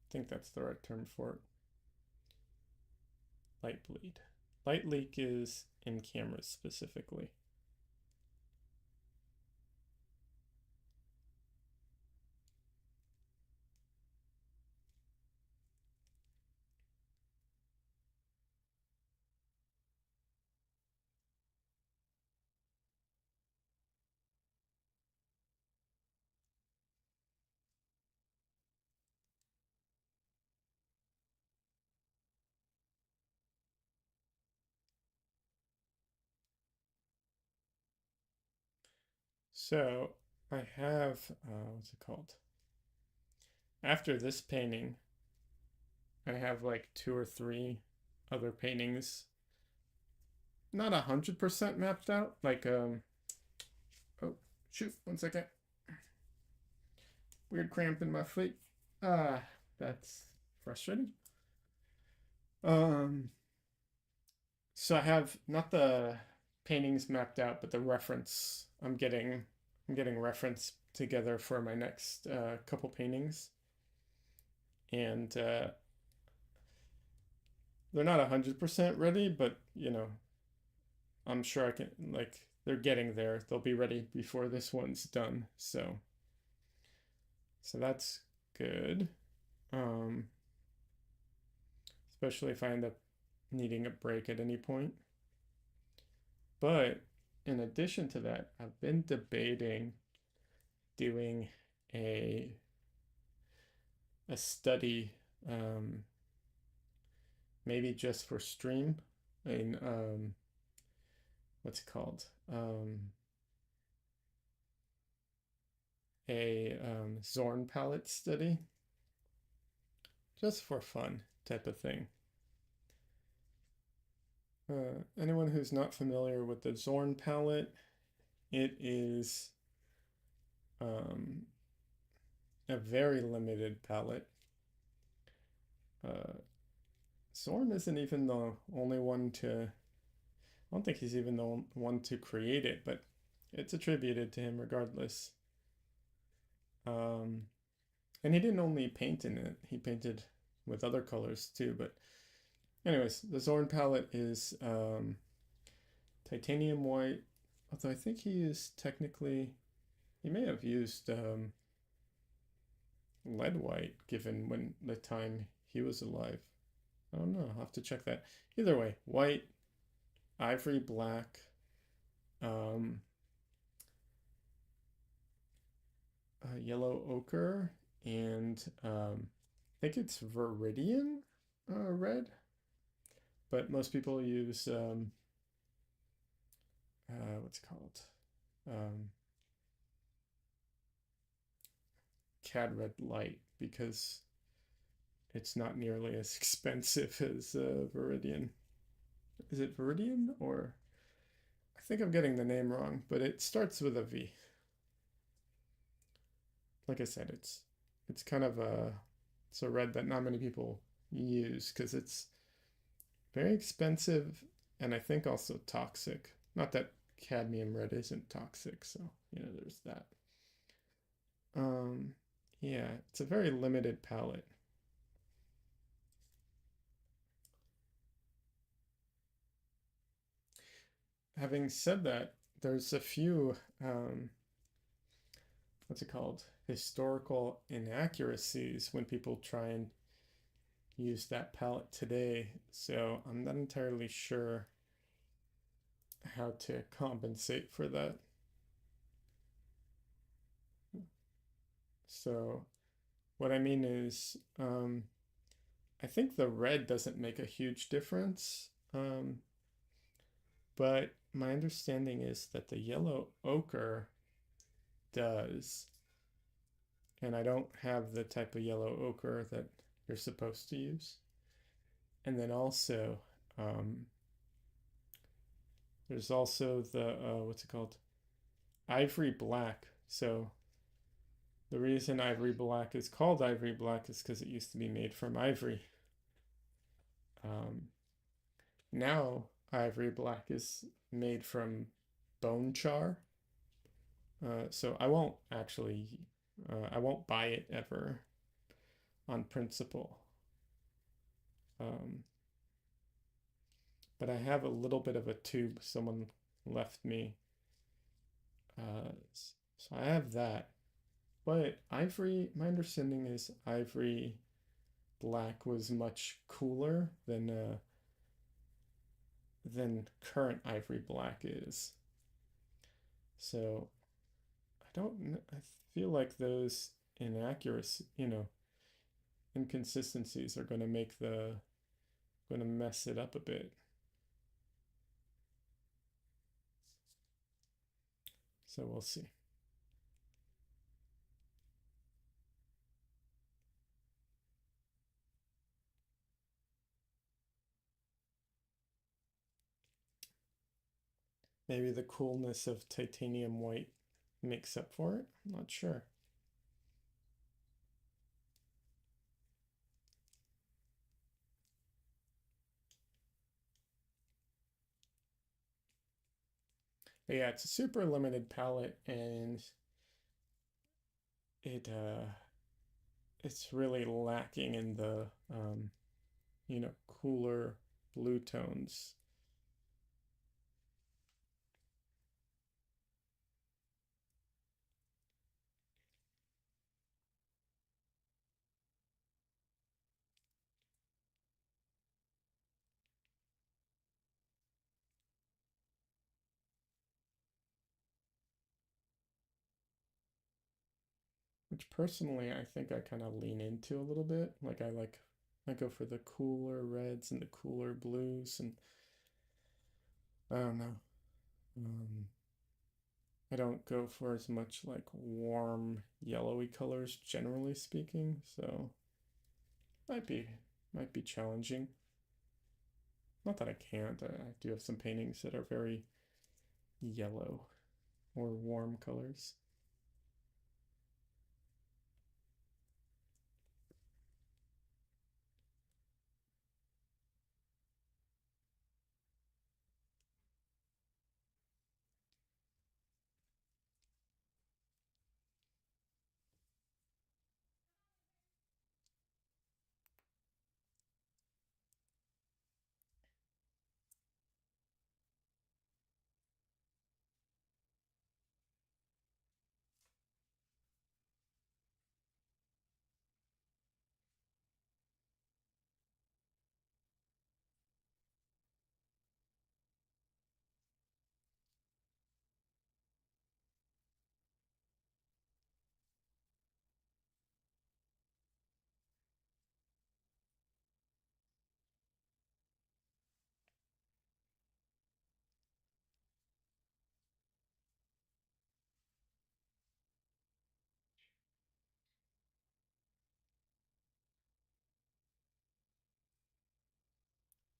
I think that's the right term for it. Light bleed. Light leak is in cameras specifically. So I have, what's it called? After this painting, I have like two or three other paintings, not 100% mapped out. Like, oh, shoot, 1 second. Weird cramp in my foot. Ah, that's frustrating. Um, so I have not the paintings mapped out, but the reference. I'm getting reference together for my next couple paintings, and they're not 100% ready, but I'm sure I can, like, they're getting there. They'll be ready before this one's done. So that's good. Um, Especially if I end up needing a break at any point. But in addition to that, I've been debating doing a a study, maybe just for stream, in what's it called? A Zorn palette study, just for fun type of thing. Anyone who's not familiar with the Zorn palette, it is a very limited palette. Zorn isn't even the only one to. I don't think he's even the one to create it, but it's attributed to him regardless. And he didn't only paint in it; he painted with other colors too. But anyways, the Zorn palette is titanium white. Although I think he used technically, he may have used lead white, given when the time he was alive. I don't know. I'll have to check that. Either way, white, ivory black, yellow ochre, and I think it's Viridian red, but most people use what's it called? Cad red light, because it's not nearly as expensive as Viridian. Is it Viridian, or I think I'm getting the name wrong, but it starts with a V. Like I said, it's kind of it's a red that not many people use because it's very expensive and I think also toxic. Not that cadmium red isn't toxic, so there's that. Yeah, it's a very limited palette. Having said that, there's a few what's it called? Historical inaccuracies when people try and use that palette today. So I'm not entirely sure how to compensate for that. So what I mean is, I think the red doesn't make a huge difference. But my understanding is that the yellow ochre does. And I don't have the type of yellow ochre that you're supposed to use. And then also, there's also the, what's it called? Ivory black. So the reason ivory black is called ivory black is because it used to be made from ivory. Now ivory black is made from bone char. So I won't actually, I won't buy it ever on principle. But I have a little bit of a tube someone left me. So I have that. But ivory, my understanding is ivory black was much cooler than current ivory black is. So I feel like those inaccuracies, inconsistencies are going to mess it up a bit. So we'll see. Maybe the coolness of titanium white makes up for it. I'm not sure. But yeah, it's a super limited palette, and it's really lacking in the cooler blue tones. Which personally I think I kind of lean into a little bit. Like I go for the cooler reds and the cooler blues, and I don't know. I don't go for as much like warm yellowy colors generally speaking, so might be challenging. Not that I can't. I do have some paintings that are very yellow or warm colors.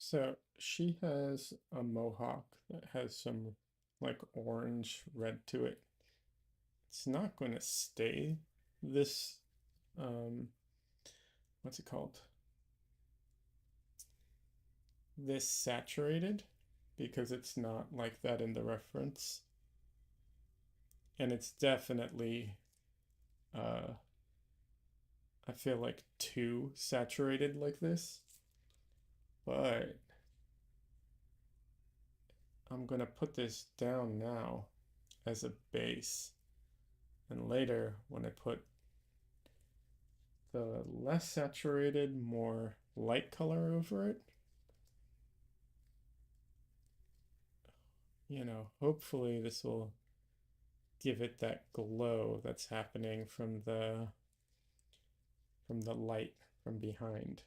So she has a mohawk that has some like orange red to it. It's not going to stay this, um, what's it called? This saturated because it's not like that in the reference. And it's definitely, uh, I feel like too saturated like this. But I'm going to put this down now as a base. And later, when I put the less saturated, more light color over it, hopefully this will give it that glow that's happening from the light from behind.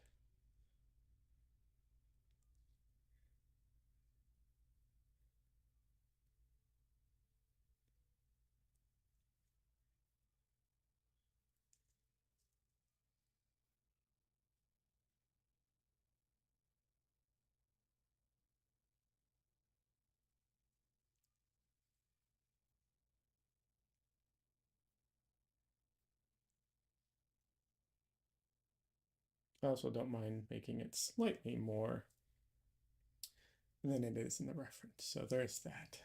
I also don't mind making it slightly more than it is in the reference. So there's that.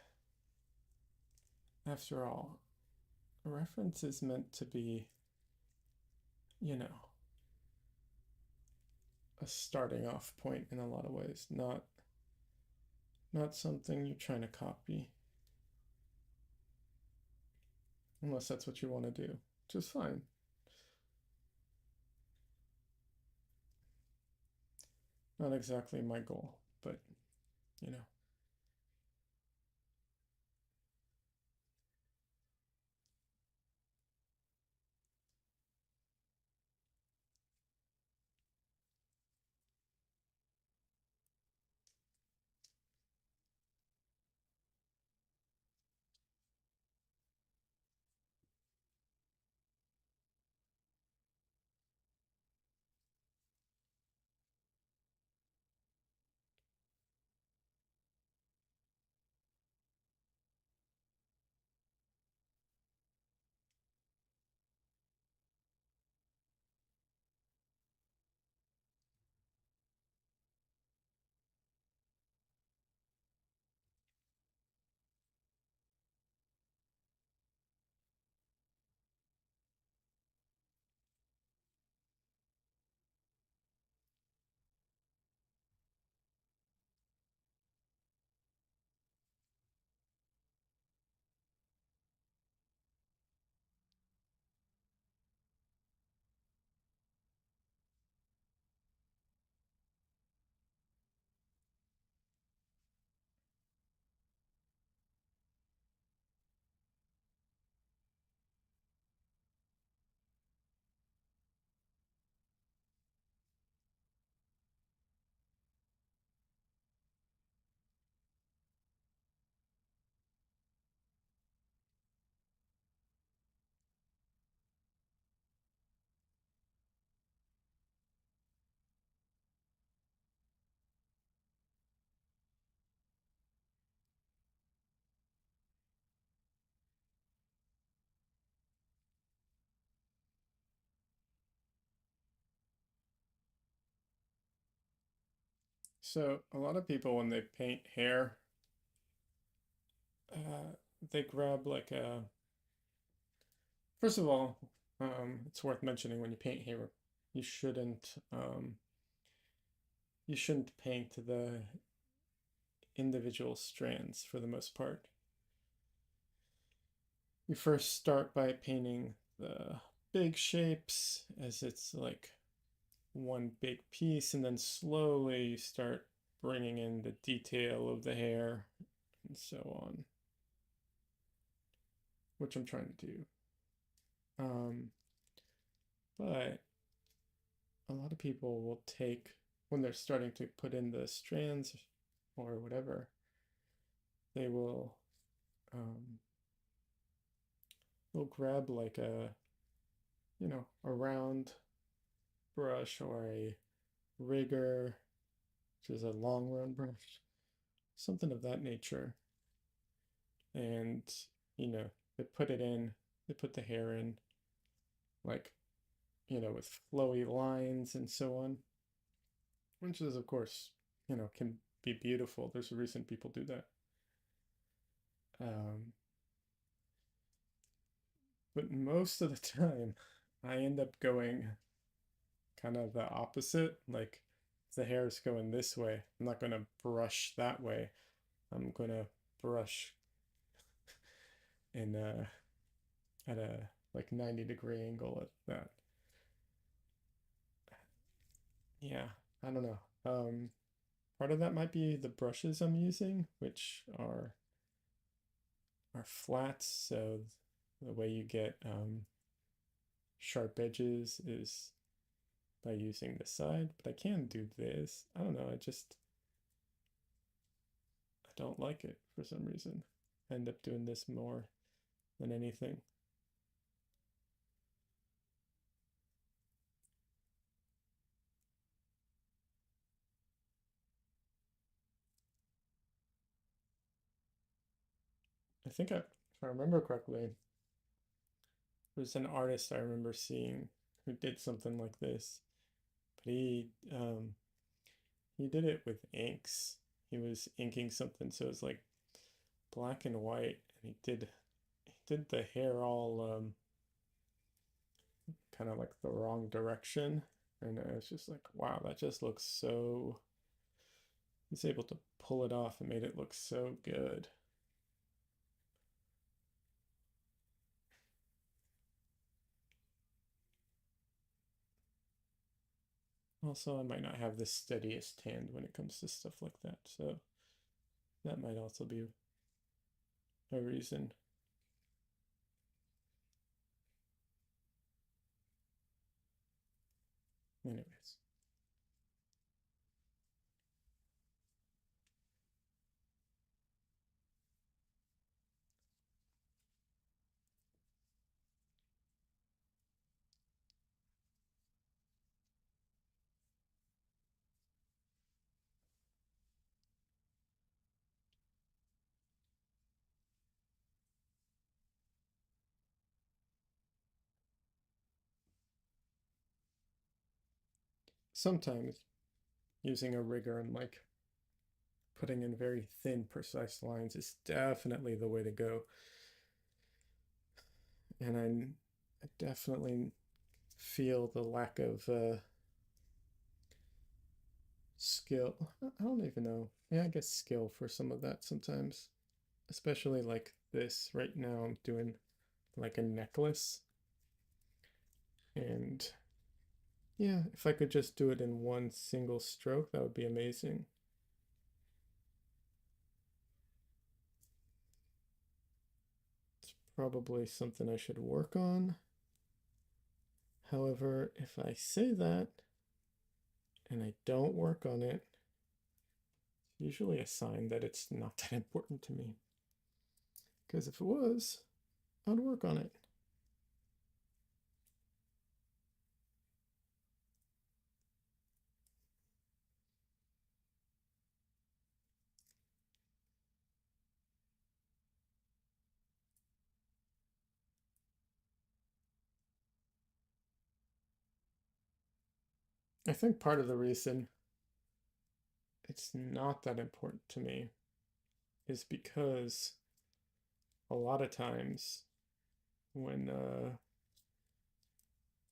After all, a reference is meant to be, you know, a starting off point in a lot of ways, not something you're trying to copy. Unless that's what you want to do, which is fine. Not exactly my goal, but you know. So a lot of people when they paint hair, they grab like a. First of all, it's worth mentioning when you paint hair, you shouldn't um, you shouldn't paint the individual strands for the most part. You first start by painting the big shapes as it's like one big piece, and then slowly you start bringing in the detail of the hair and so on, which I'm trying to do. Um, but a lot of people will take, when they're starting to put in the strands or whatever, they um, will grab like a round brush or a rigger which is a long round brush, something of that nature. And, you know, they put it in, they put the hair in, like, you know, with flowy lines and so on, which is, of course, you know, can be beautiful. There's a reason people do that. But most of the time, I end up going kind of the opposite. Like, if the hair is going this way, I'm not going to brush that way. I'm going to brush in at a like 90-degree angle at that. Yeah, I don't know. Part of that might be the brushes I'm using, which are flat, so the way you get sharp edges is by using the side, but I can do this. I don't know, I don't like it for some reason. I end up doing this more than anything. I think if I remember correctly, there's an artist I remember seeing who did something like this, but he did it with inks. He was inking something, so it was like black and white, and he did the hair all kind of like the wrong direction, and I was just like, wow, that just looks so. He's able to pull it off and made it look so good. Also, I might not have the steadiest hand when it comes to stuff like that, so that might also be a reason. Anyways. Sometimes using a rigger and like putting in very thin, precise lines is definitely the way to go. And I definitely feel the lack of skill. I don't even know. Yeah, I guess skill for some of that sometimes. Especially like this. Right now, I'm doing like a necklace. And yeah, if I could just do it in one single stroke, that would be amazing. It's probably something I should work on. However, if I say that and I don't work on it, it's usually a sign that it's not that important to me. Because if it was, I'd work on it. I think part of the reason it's not that important to me is because a lot of times when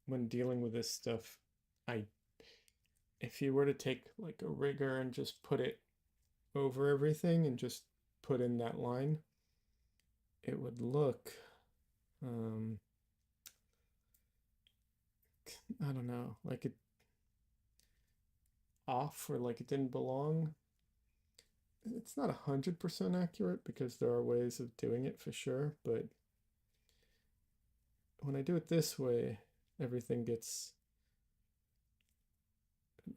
when dealing with this stuff, I if you were to take like a rigger and just put it over everything and just put in that line, it would look um I don't know, like it off or like it didn't belong. It's not 100% accurate because there are ways of doing it for sure, but when I do it this way, everything gets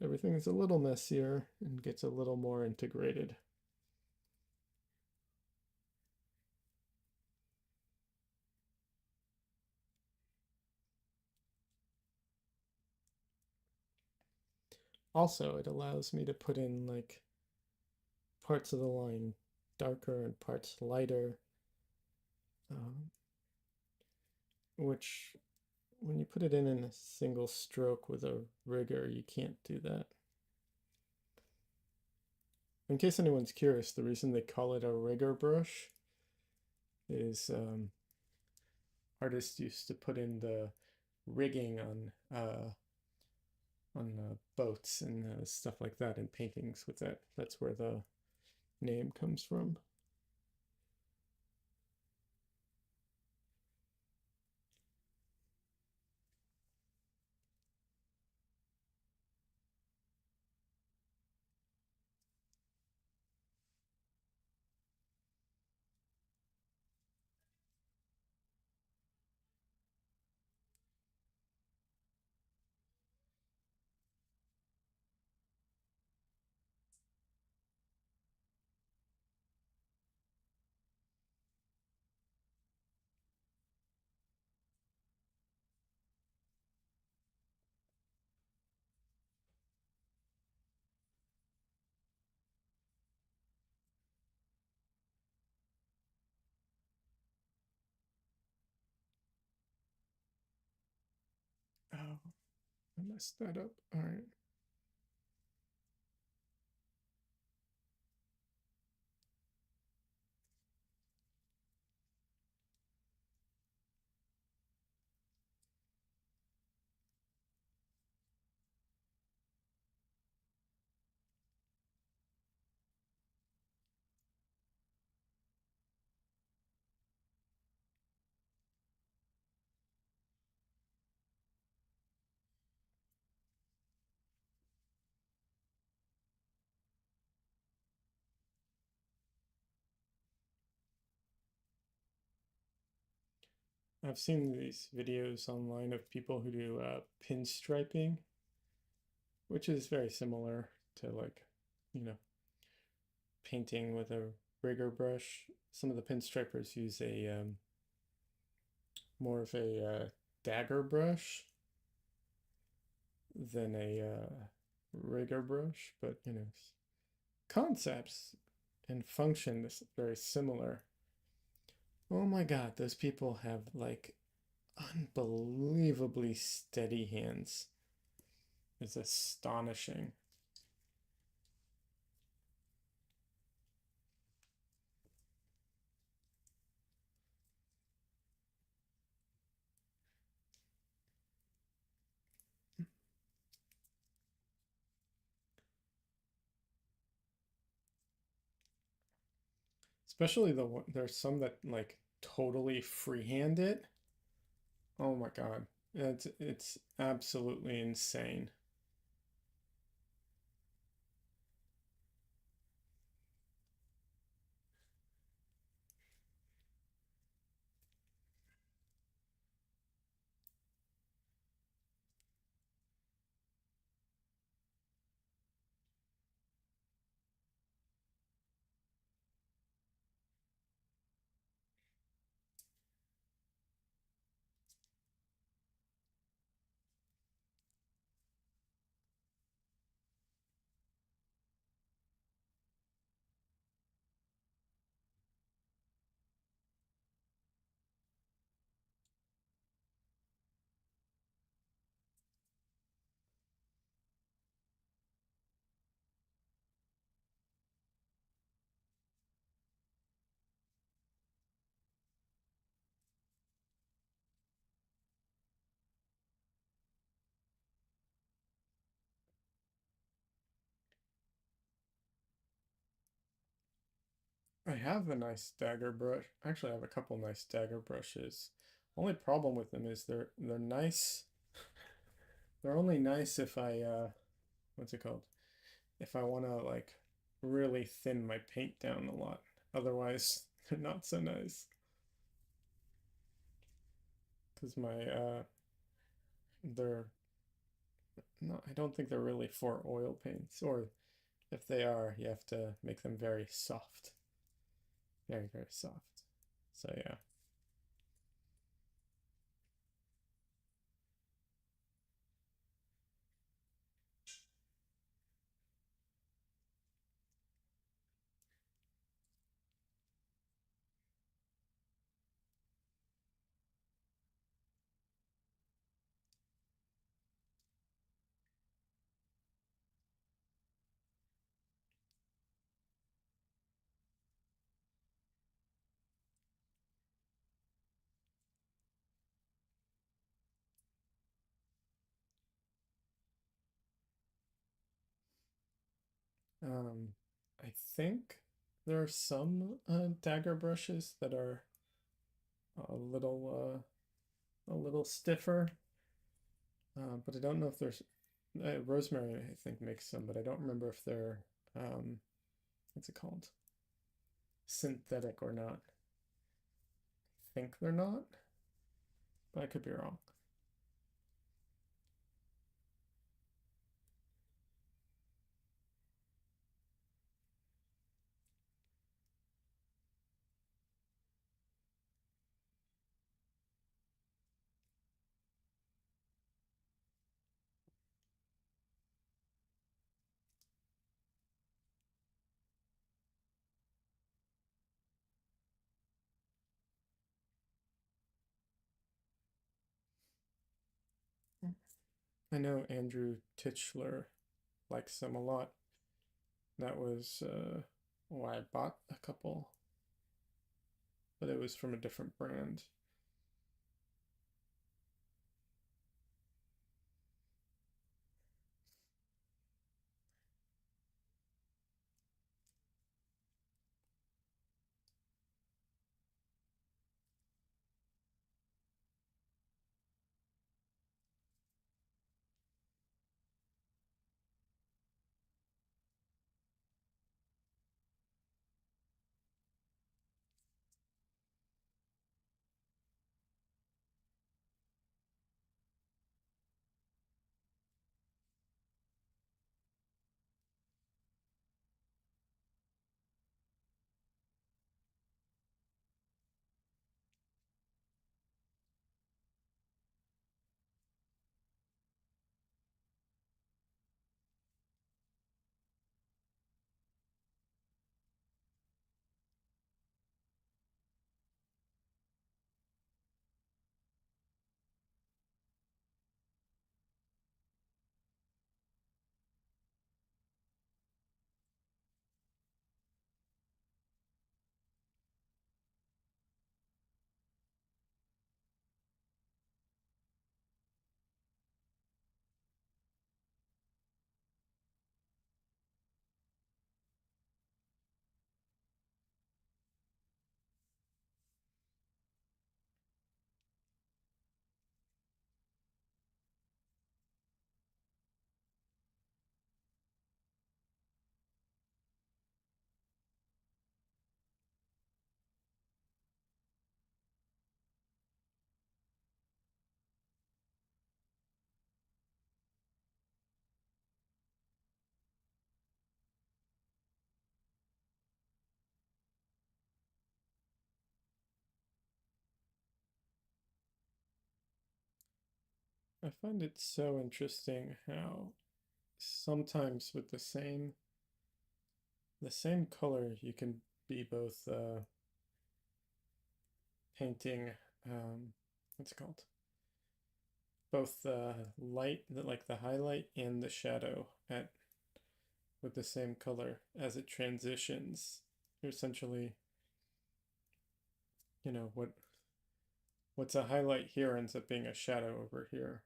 everything is a little messier and gets a little more integrated. also it allows me to put in like parts of the line darker and parts lighter, um, which when you put it in a single stroke with a rigger, you can't do that. In case anyone's curious, the reason they call it a rigger brush is artists used to put in the rigging on boats and stuff like that in paintings with that. That's where the name comes from. Oh, I messed that up. All right. I've seen these videos online of people who do pinstriping, which is very similar to like, you know, painting with a rigger brush. Some of the pinstripers use a more of a dagger brush than a rigger brush, but you know, concepts and function is very similar. Oh my god, those people have like unbelievably steady hands. It's astonishing. Especially there's some that like totally freehand it. Oh my god. It's absolutely insane. I have a nice dagger brush. Actually, I have a couple nice dagger brushes. Only problem with them is they're nice. They're only nice if I what's it called? If I want to like really thin my paint down a lot. Otherwise, they're not so nice. Because my they're not, I don't think they're really for oil paints, or if they are, you have to make them very soft. Very, very soft. So yeah. Um, I think there are some dagger brushes that are a little stiffer, but I don't know if there's Rosemary. I think makes some, but I don't remember if they're um, what's it called, synthetic or not. I think they're not, but I could be wrong. I know Andrew Titchler likes them a lot. That was why I bought a couple, but it was from a different brand. I find it so interesting how sometimes with the same color you can be both painting what's it called, both the light, like the highlight and the shadow at with the same color as it transitions. You're essentially, you know, what's a highlight here ends up being a shadow over here.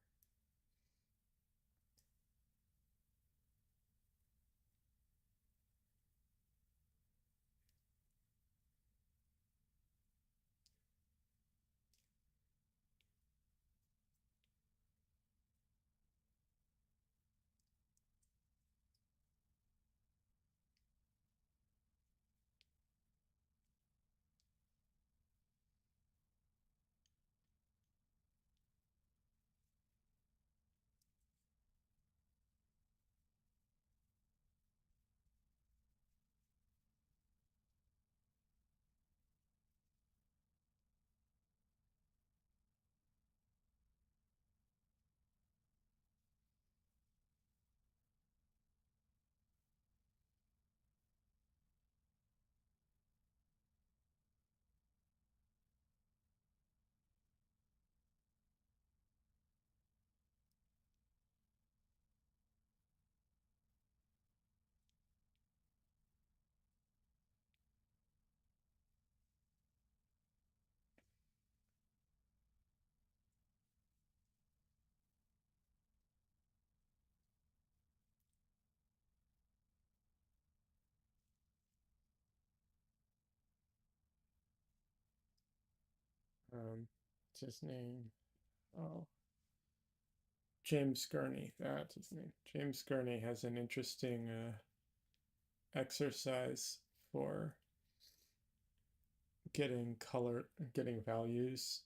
what's his name? Oh, James Gurney. That's his name. James Gurney has an interesting exercise for getting color, getting values,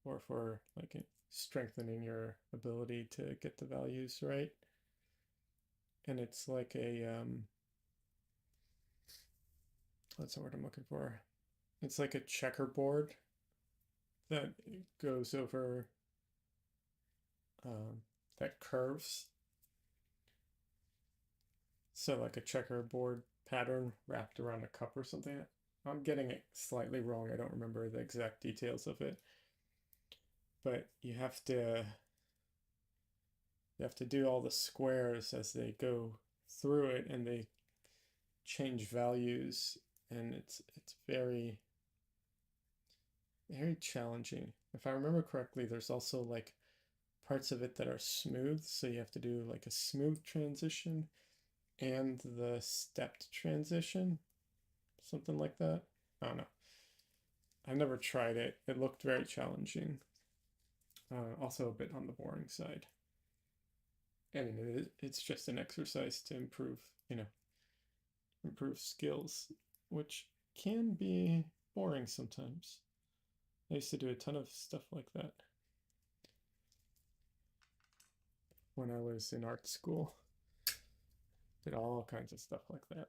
or for like strengthening your ability to get the values right. And it's like a what's the word I'm looking for? It's like a checkerboard that goes over that curves. So like a checkerboard pattern wrapped around a cup or something. I'm getting it slightly wrong. I don't remember the exact details of it. But you have to do all the squares as they go through it, and they change values, and it's very very challenging. If I remember correctly, there's also like parts of it that are smooth, so you have to do like a smooth transition and the stepped transition, something like that. I don't know. I've never tried it. It looked very challenging. Also a bit on the boring side. I mean, it's just an exercise to improve skills, which can be boring sometimes. I used to do a ton of stuff like that when I was in art school. Did all kinds of stuff like that.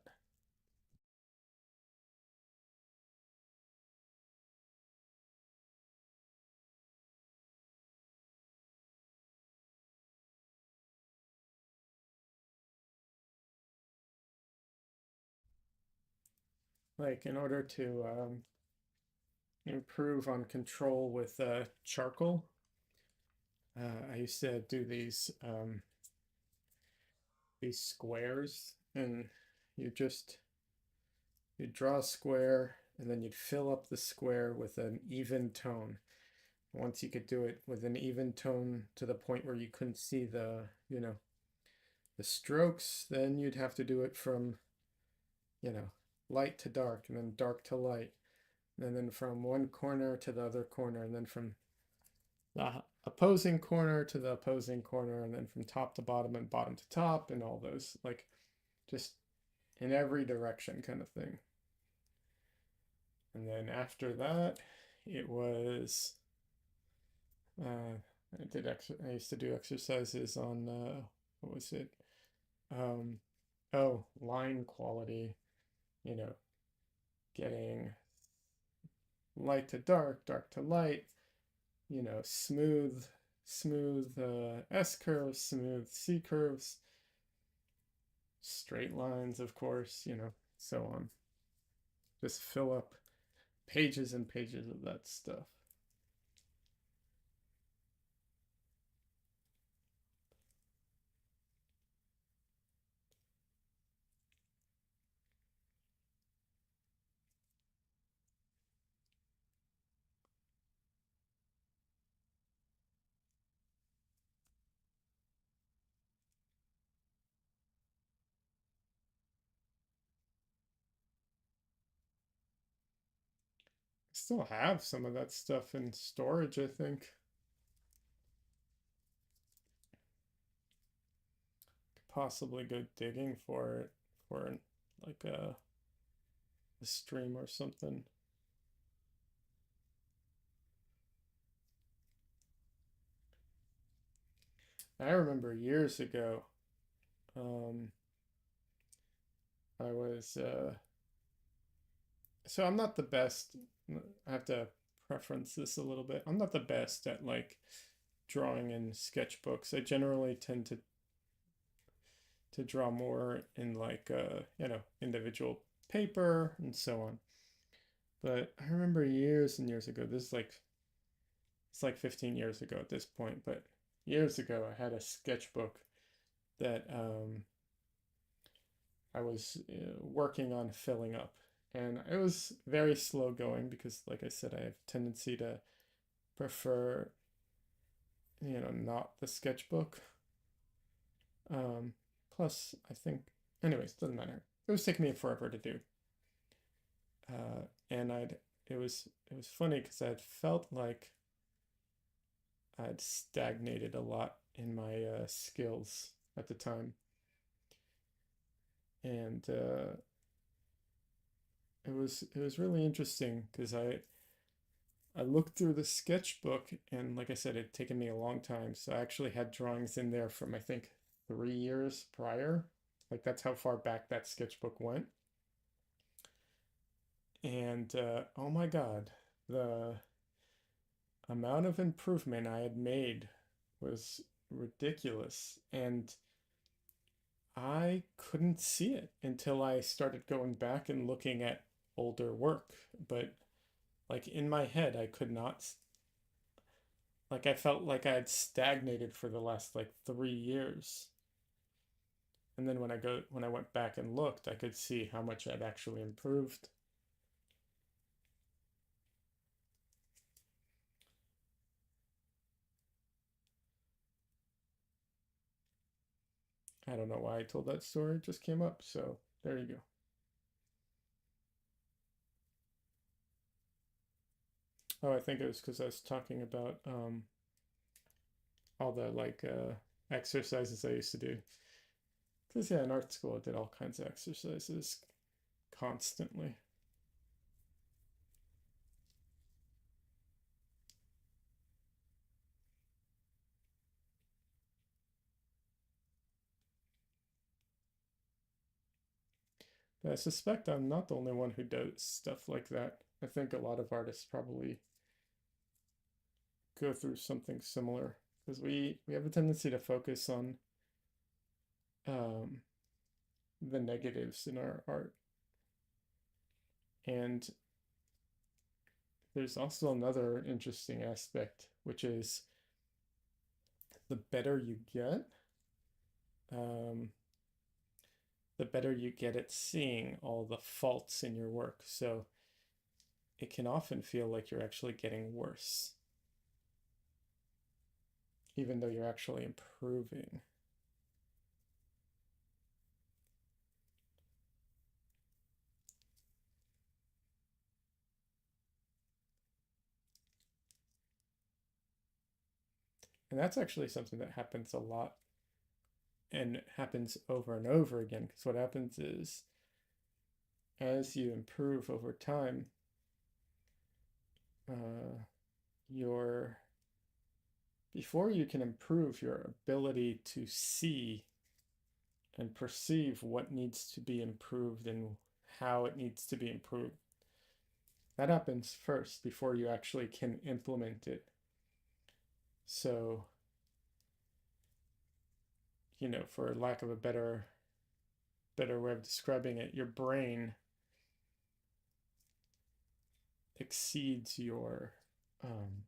Like in order to improve on control with charcoal, I used to do these squares, and you just you'd draw a square, and then you'd fill up the square with an even tone. Once you could do it with an even tone to the point where you couldn't see the strokes, then you'd have to do it from you know light to dark, and then dark to light, and then from one corner to the other corner, and then from the opposing corner to the opposing corner, and then from top to bottom and bottom to top, and all those, like, just in every direction kind of thing. And then after that, it was I used to do exercises on what was it? Um, oh, line quality. You know, getting light to dark, dark to light. Smooth S curves, smooth C curves, straight lines, of course. So on. Just fill up pages and pages of that stuff. Still have some of that stuff in storage, I think. Could possibly go digging for it for like a stream or something. I remember years ago, um, I was so I'm not the best. I have to preference this a little bit. I'm not the best at like drawing in sketchbooks. I generally tend to draw more in like individual paper and so on. But I remember years and years ago, this is like it's like 15 years ago at this point, but years ago I had a sketchbook that I was working on filling up. And it was very slow going because, like I said, I have a tendency to prefer, not the sketchbook. Um, Plus, I think, anyways, doesn't matter. It was taking me forever to do. And I'd it was funny because I had felt like I'd stagnated a lot in my skills at the time, and it was really interesting because I looked through the sketchbook, and like I said, it'd taken me a long time, so I actually had drawings in there from I think 3 years prior. Like that's how far back that sketchbook went. And oh my God, the amount of improvement I had made was ridiculous. And I couldn't see it until I started going back and looking at older work. But like in my head, I could not, like, I felt like I had stagnated for the last like 3 years. And then when I went back and looked, I could see how much I'd actually improved. I don't know why I told that story, it just came up, so there you go. Oh, I think it was because I was talking about all the like exercises I used to do. Because yeah, in art school I did all kinds of exercises constantly. But I suspect I'm not the only one who does stuff like that. I think a lot of artists probably go through something similar because we have a tendency to focus on um, the negatives in our art. And there's also another interesting aspect, which is the better you get, um, the better you get at seeing all the faults in your work. So it can often feel like you're actually getting worse, even though you're actually improving. And that's actually something that happens a lot and happens over and over again. Because what happens is, as you improve over time, uh, your before you can improve your ability to see and perceive what needs to be improved and how it needs to be improved. That happens first before you actually can implement it. So, for lack of a better way of describing it, your brain exceeds um,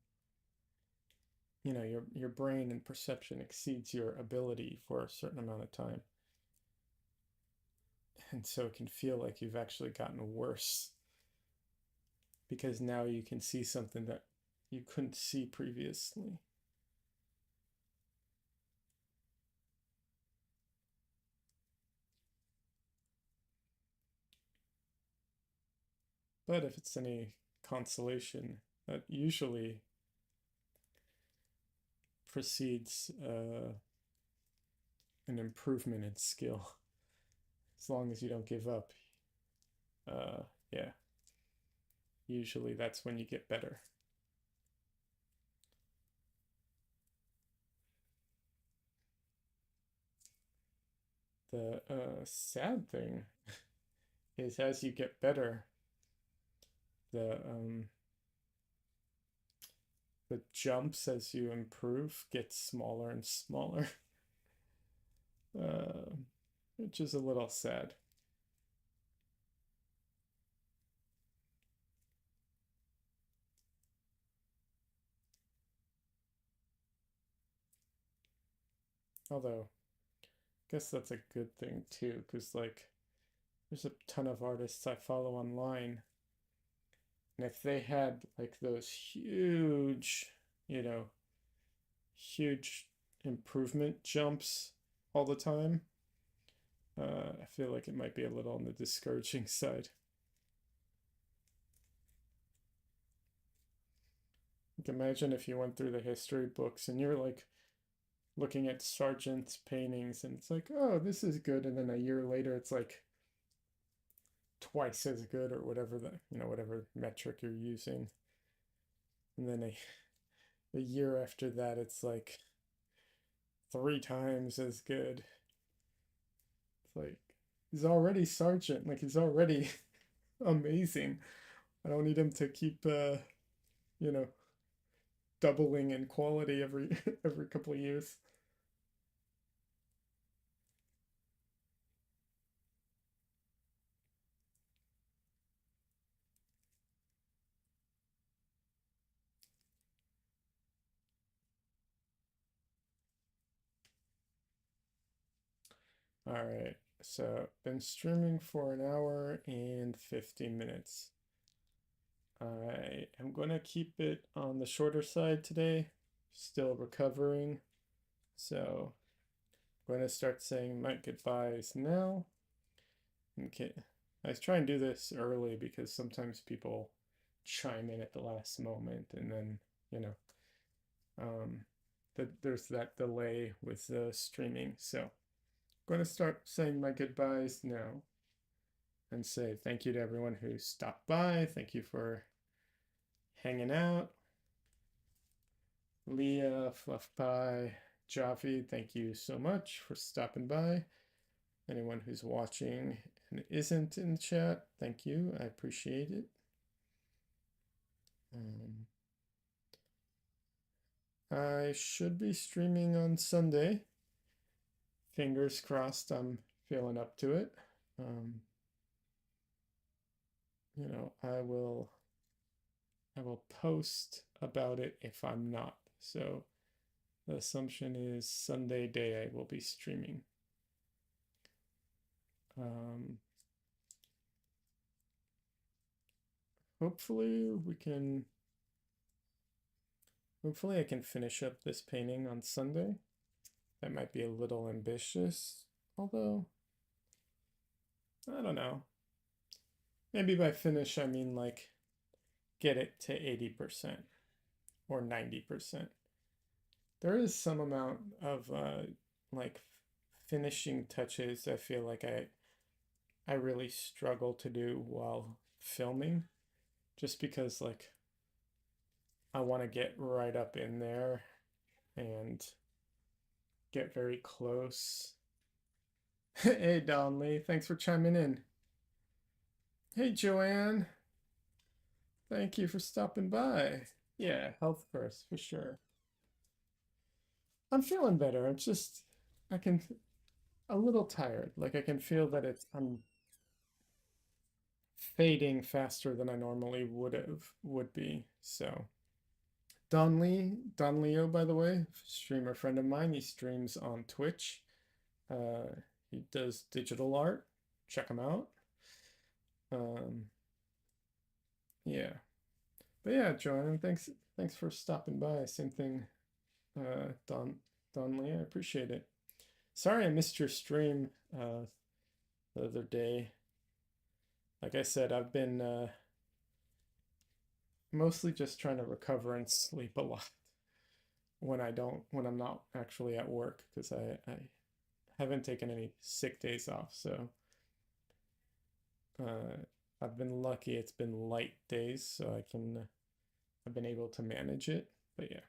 your brain and perception exceeds your ability for a certain amount of time. And so it can feel like you've actually gotten worse because now you can see something that you couldn't see previously. But if it's any consolation, that usually precedes an improvement in skill. As long as you don't give up, yeah, usually that's when you get better. The sad thing is as you get better, the the jumps as you improve get smaller and smaller, uh, which is a little sad. Although, I guess that's a good thing too, because like there's a ton of artists I follow online, and if they had like those you know, huge improvement jumps all the time, I feel like it might be a little on the discouraging side. Like imagine if you went through the history books and you're like looking at Sargent's paintings and it's like, oh, this is good, and then a year later it's like twice as good or whatever the whatever metric you're using. And then a year after that it's like three times as good. It's like he's already Sargent, like he's already amazing. I don't need him to keep you know, doubling in quality every every couple of years. All right. So, been streaming for an hour and 50 minutes. I am going to keep it on the shorter side today. Still recovering. So, I'm going to start saying my goodbyes now. Okay. I try and do this early because sometimes people chime in at the last moment and then, you know, um, there's that delay with the streaming. So, I'm going to start saying my goodbyes now and say thank you to everyone who stopped by. Thank you for hanging out. Leah, Fluff Pie, Javi, thank you so much for stopping by. Anyone who's watching and isn't in the chat, thank you. I appreciate it. I should be streaming on Sunday. Fingers crossed I'm feeling up to it. I will post about it if I'm not. So the assumption is Sunday day I will be streaming. Hopefully I can finish up this painting on Sunday. That might be a little ambitious, although I don't know. Maybe by finish I mean like get it to 80% or 90%. There is some amount of like finishing touches I feel like I really struggle to do while filming, just because like I want to get right up in there and get very close. Hey Donley, thanks for chiming in. Hey Joanne, thank you for stopping by. Yeah, health first for sure. I'm feeling better. It's just I can a little tired. Like I can feel that I'm fading faster than I normally would be. So Don Leo, by the way, streamer friend of mine. He streams on Twitch. He does digital art. Check him out. Yeah, but yeah, Joanne, thanks for stopping by. Same thing, Don Lee. I appreciate it. Sorry I missed your stream the other day. Like I said, I've been mostly just trying to recover and sleep a lot when I'm not actually at work because I haven't taken any sick days off. So I've been lucky. It's been light days, so I've been able to manage it. But yeah.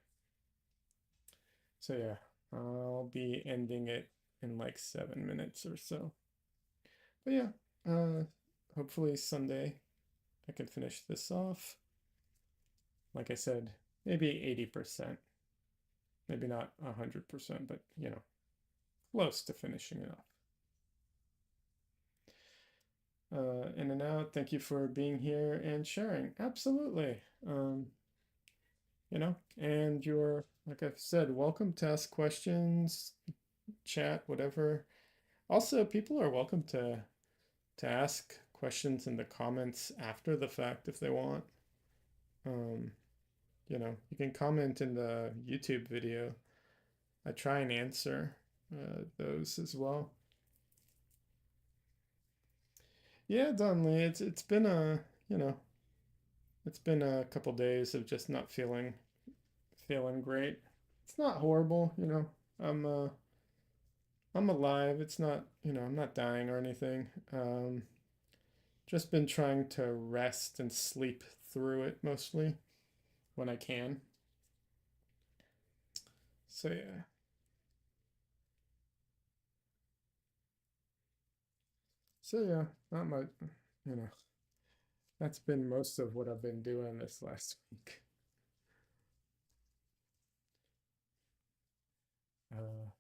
So yeah, I'll be ending it in like 7 minutes or so. But yeah, hopefully Sunday I can finish this off. Like I said, maybe 80%. Maybe not 100%, but close to finishing it off. In and out, thank you for being here and sharing. Absolutely. And you're, like I've said, welcome to ask questions, chat, whatever. Also, people are welcome to ask questions in the comments after the fact if they want. You can comment in the YouTube video. I try and answer those as well. Yeah, Donley, it's been a couple days of just not feeling feeling great. It's not horrible, you know. I'm uh I'm alive. It's not, you know, I'm not dying or anything. Just been trying to rest and sleep through it mostly when I can. So yeah. So yeah, not much, you know. That's been most of what I've been doing this last week. Uh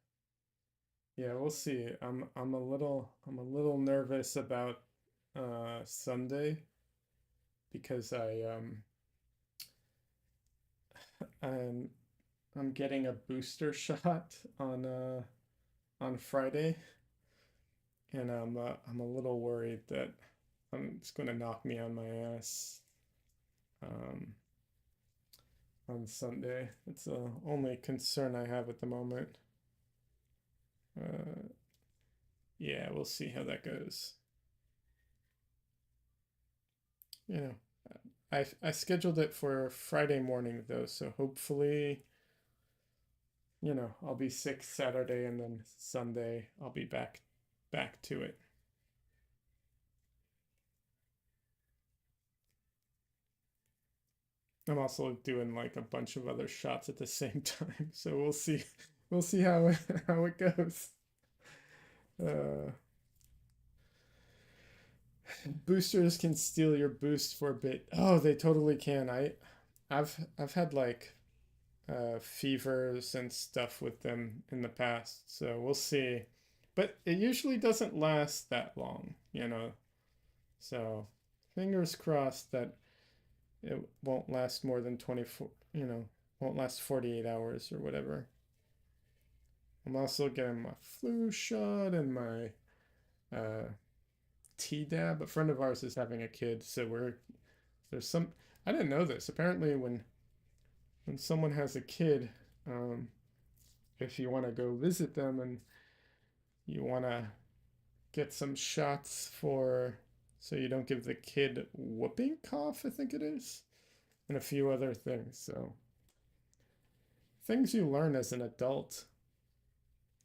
yeah, we'll see. I'm a little nervous about Sunday because I'm I'm getting a booster shot on Friday, and I'm a little worried that it's going to knock me on my ass um, on Sunday. It's the only concern I have at the moment. Uh, yeah, we'll see how that goes. You know, I scheduled it for Friday morning though, so hopefully, you know, I'll be sick Saturday and then Sunday I'll be back to it. I'm also doing like a bunch of other shots at the same time, so we'll see. We'll see how it goes. Uh, Boosters can steal your boost for a bit. Oh, they totally can. I've had like fevers and stuff with them in the past, so we'll see. But it usually doesn't last that long, you know. So fingers crossed that it won't last more than 24, you know, won't last 48 hours or whatever. I'm also getting my flu shot and my uh, Tdap. A friend of ours is having a kid, so there's some. I didn't know this. Apparently, when someone has a kid, um, if you want to go visit them and you want to get some shots for, so you don't give the kid whooping cough, I think it is, and a few other things. So things you learn as an adult,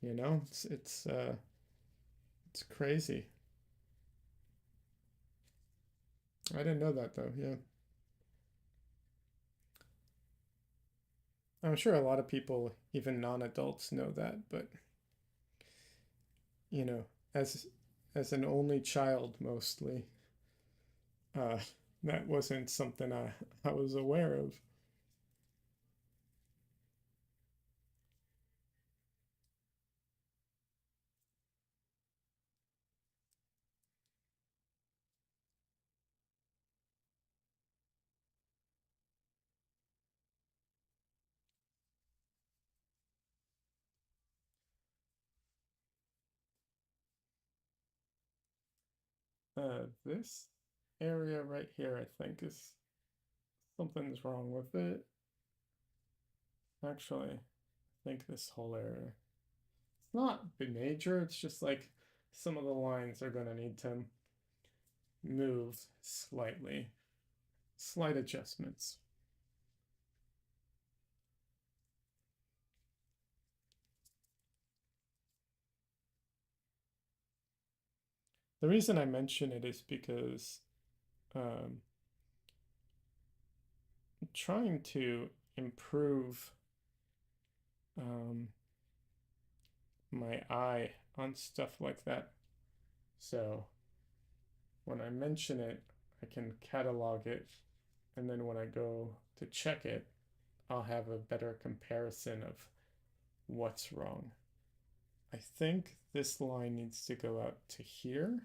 you know, it's crazy. I didn't know that though. Yeah. I'm sure a lot of people, even non-adults, know that, but you know, as as an only child mostly, uh, that wasn't something I was aware of. This area right here, I think, is something's wrong with it. Actually, I think this whole area. It's not major. It's just like some of the lines are going to need to move slightly, slight adjustments. The reason I mention it is because um, I'm trying to improve um, my eye on stuff like that. So when I mention it, I can catalog it, and then when I go to check it, I'll have a better comparison of what's wrong. I think this line needs to go out to here.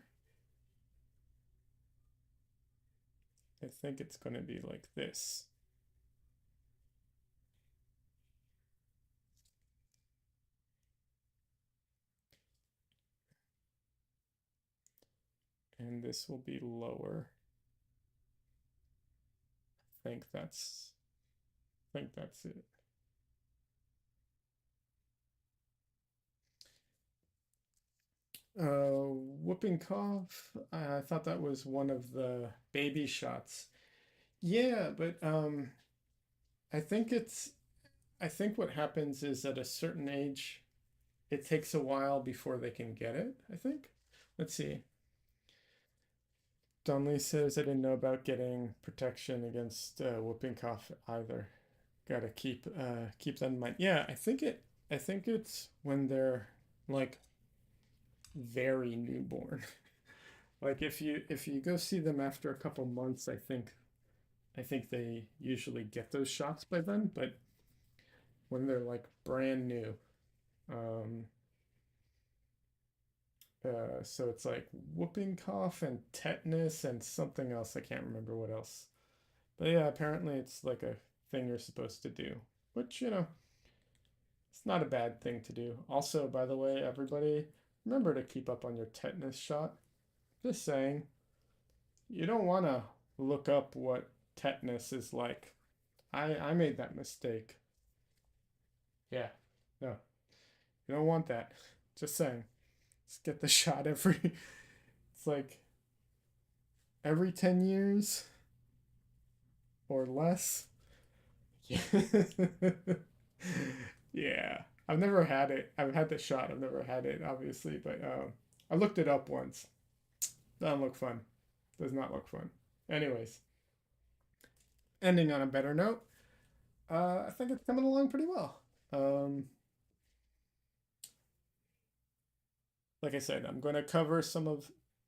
I think it's going to be like this. And this will be lower. I think that's it. Whooping cough. I thought that was one of the baby shots. Yeah, but I think it's I think what happens is at a certain age, it takes a while before they can get it, I think. Let's see. Donley says I didn't know about getting protection against whooping cough either. Gotta keep that in mind. Yeah, I think it's when they're like very newborn. Like if you go see them after a couple months, I think they usually get those shots by then, but when they're like brand new, um, so it's like whooping cough and tetanus and something else. I can't remember what else. But yeah, apparently it's like a thing you're supposed to do, which, it's not a bad thing to do. Also, by the way, everybody, remember to keep up on your tetanus shot. Just saying, you don't want to look up what tetanus is like. I made that mistake. Yeah, no, you don't want that. Just saying, just get the shot every. It's like every 10 years or less. Yeah. Yeah. I've never had it. I've had the shot. I've never had it, obviously, but I looked it up once. Doesn't look fun. Does not look fun. Anyways, ending on a better note. I think it's coming along pretty well. Like I said, I'm going to cover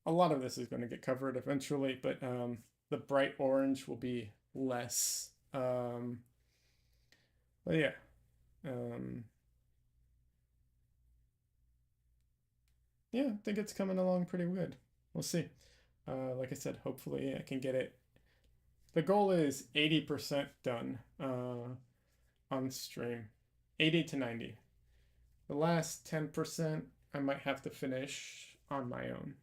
a lot of this is going to get covered eventually, but the bright orange will be less. But yeah, um, yeah, I think it's coming along pretty good. We'll see. Like I said, hopefully I can get it. The goal is 80% done on stream, 80 to 90. The last 10% I might have to finish on my own.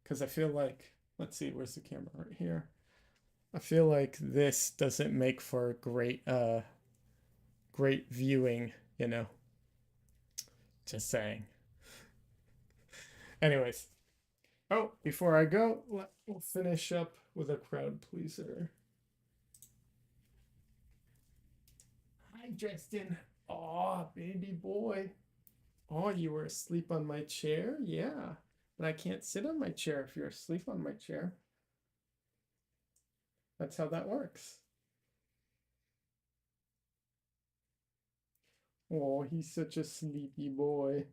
Because I feel like, let's see, where's the camera? Right here. I feel like this doesn't make for great viewing, you know. Just saying. Anyways. Oh, before I go, we'll finish up with a crowd pleaser. Hi, Justin. Oh, baby boy. Oh, you were asleep on my chair? Yeah. But I can't sit on my chair if you're asleep on my chair. That's how that works. Oh, he's such a sleepy boy.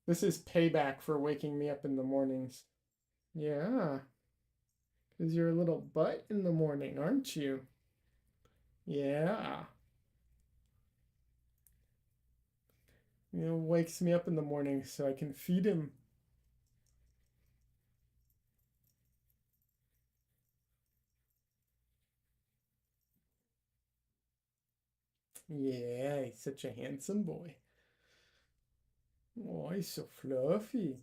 This is payback for waking me up in the mornings. Yeah, because you're a little butt in the morning, aren't you? Yeah. Wakes me up in the morning so I can feed him. Yeah, he's such a handsome boy. Oh, he's so fluffy.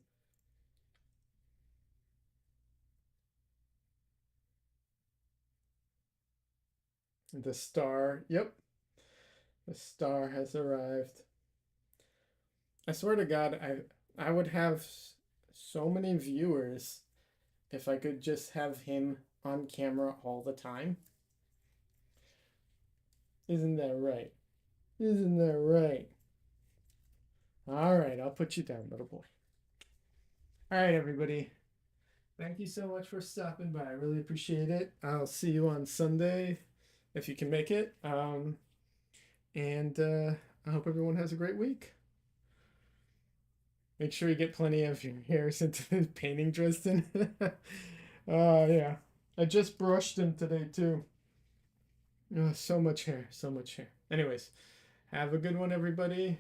The star, yep, the star has arrived. I swear to God, I would have so many viewers if I could just have him on camera all the time. Isn't that right? Isn't that right? All right, I'll put you down, little boy. All right, everybody. Thank you so much for stopping by. I really appreciate it. I'll see you on Sunday if you can make it. And I hope everyone has a great week. Make sure you get plenty of your hairs into the painting, Dresden. Yeah. I just brushed him today, too. Oh, so much hair, so much hair. Anyways, have a good one, everybody.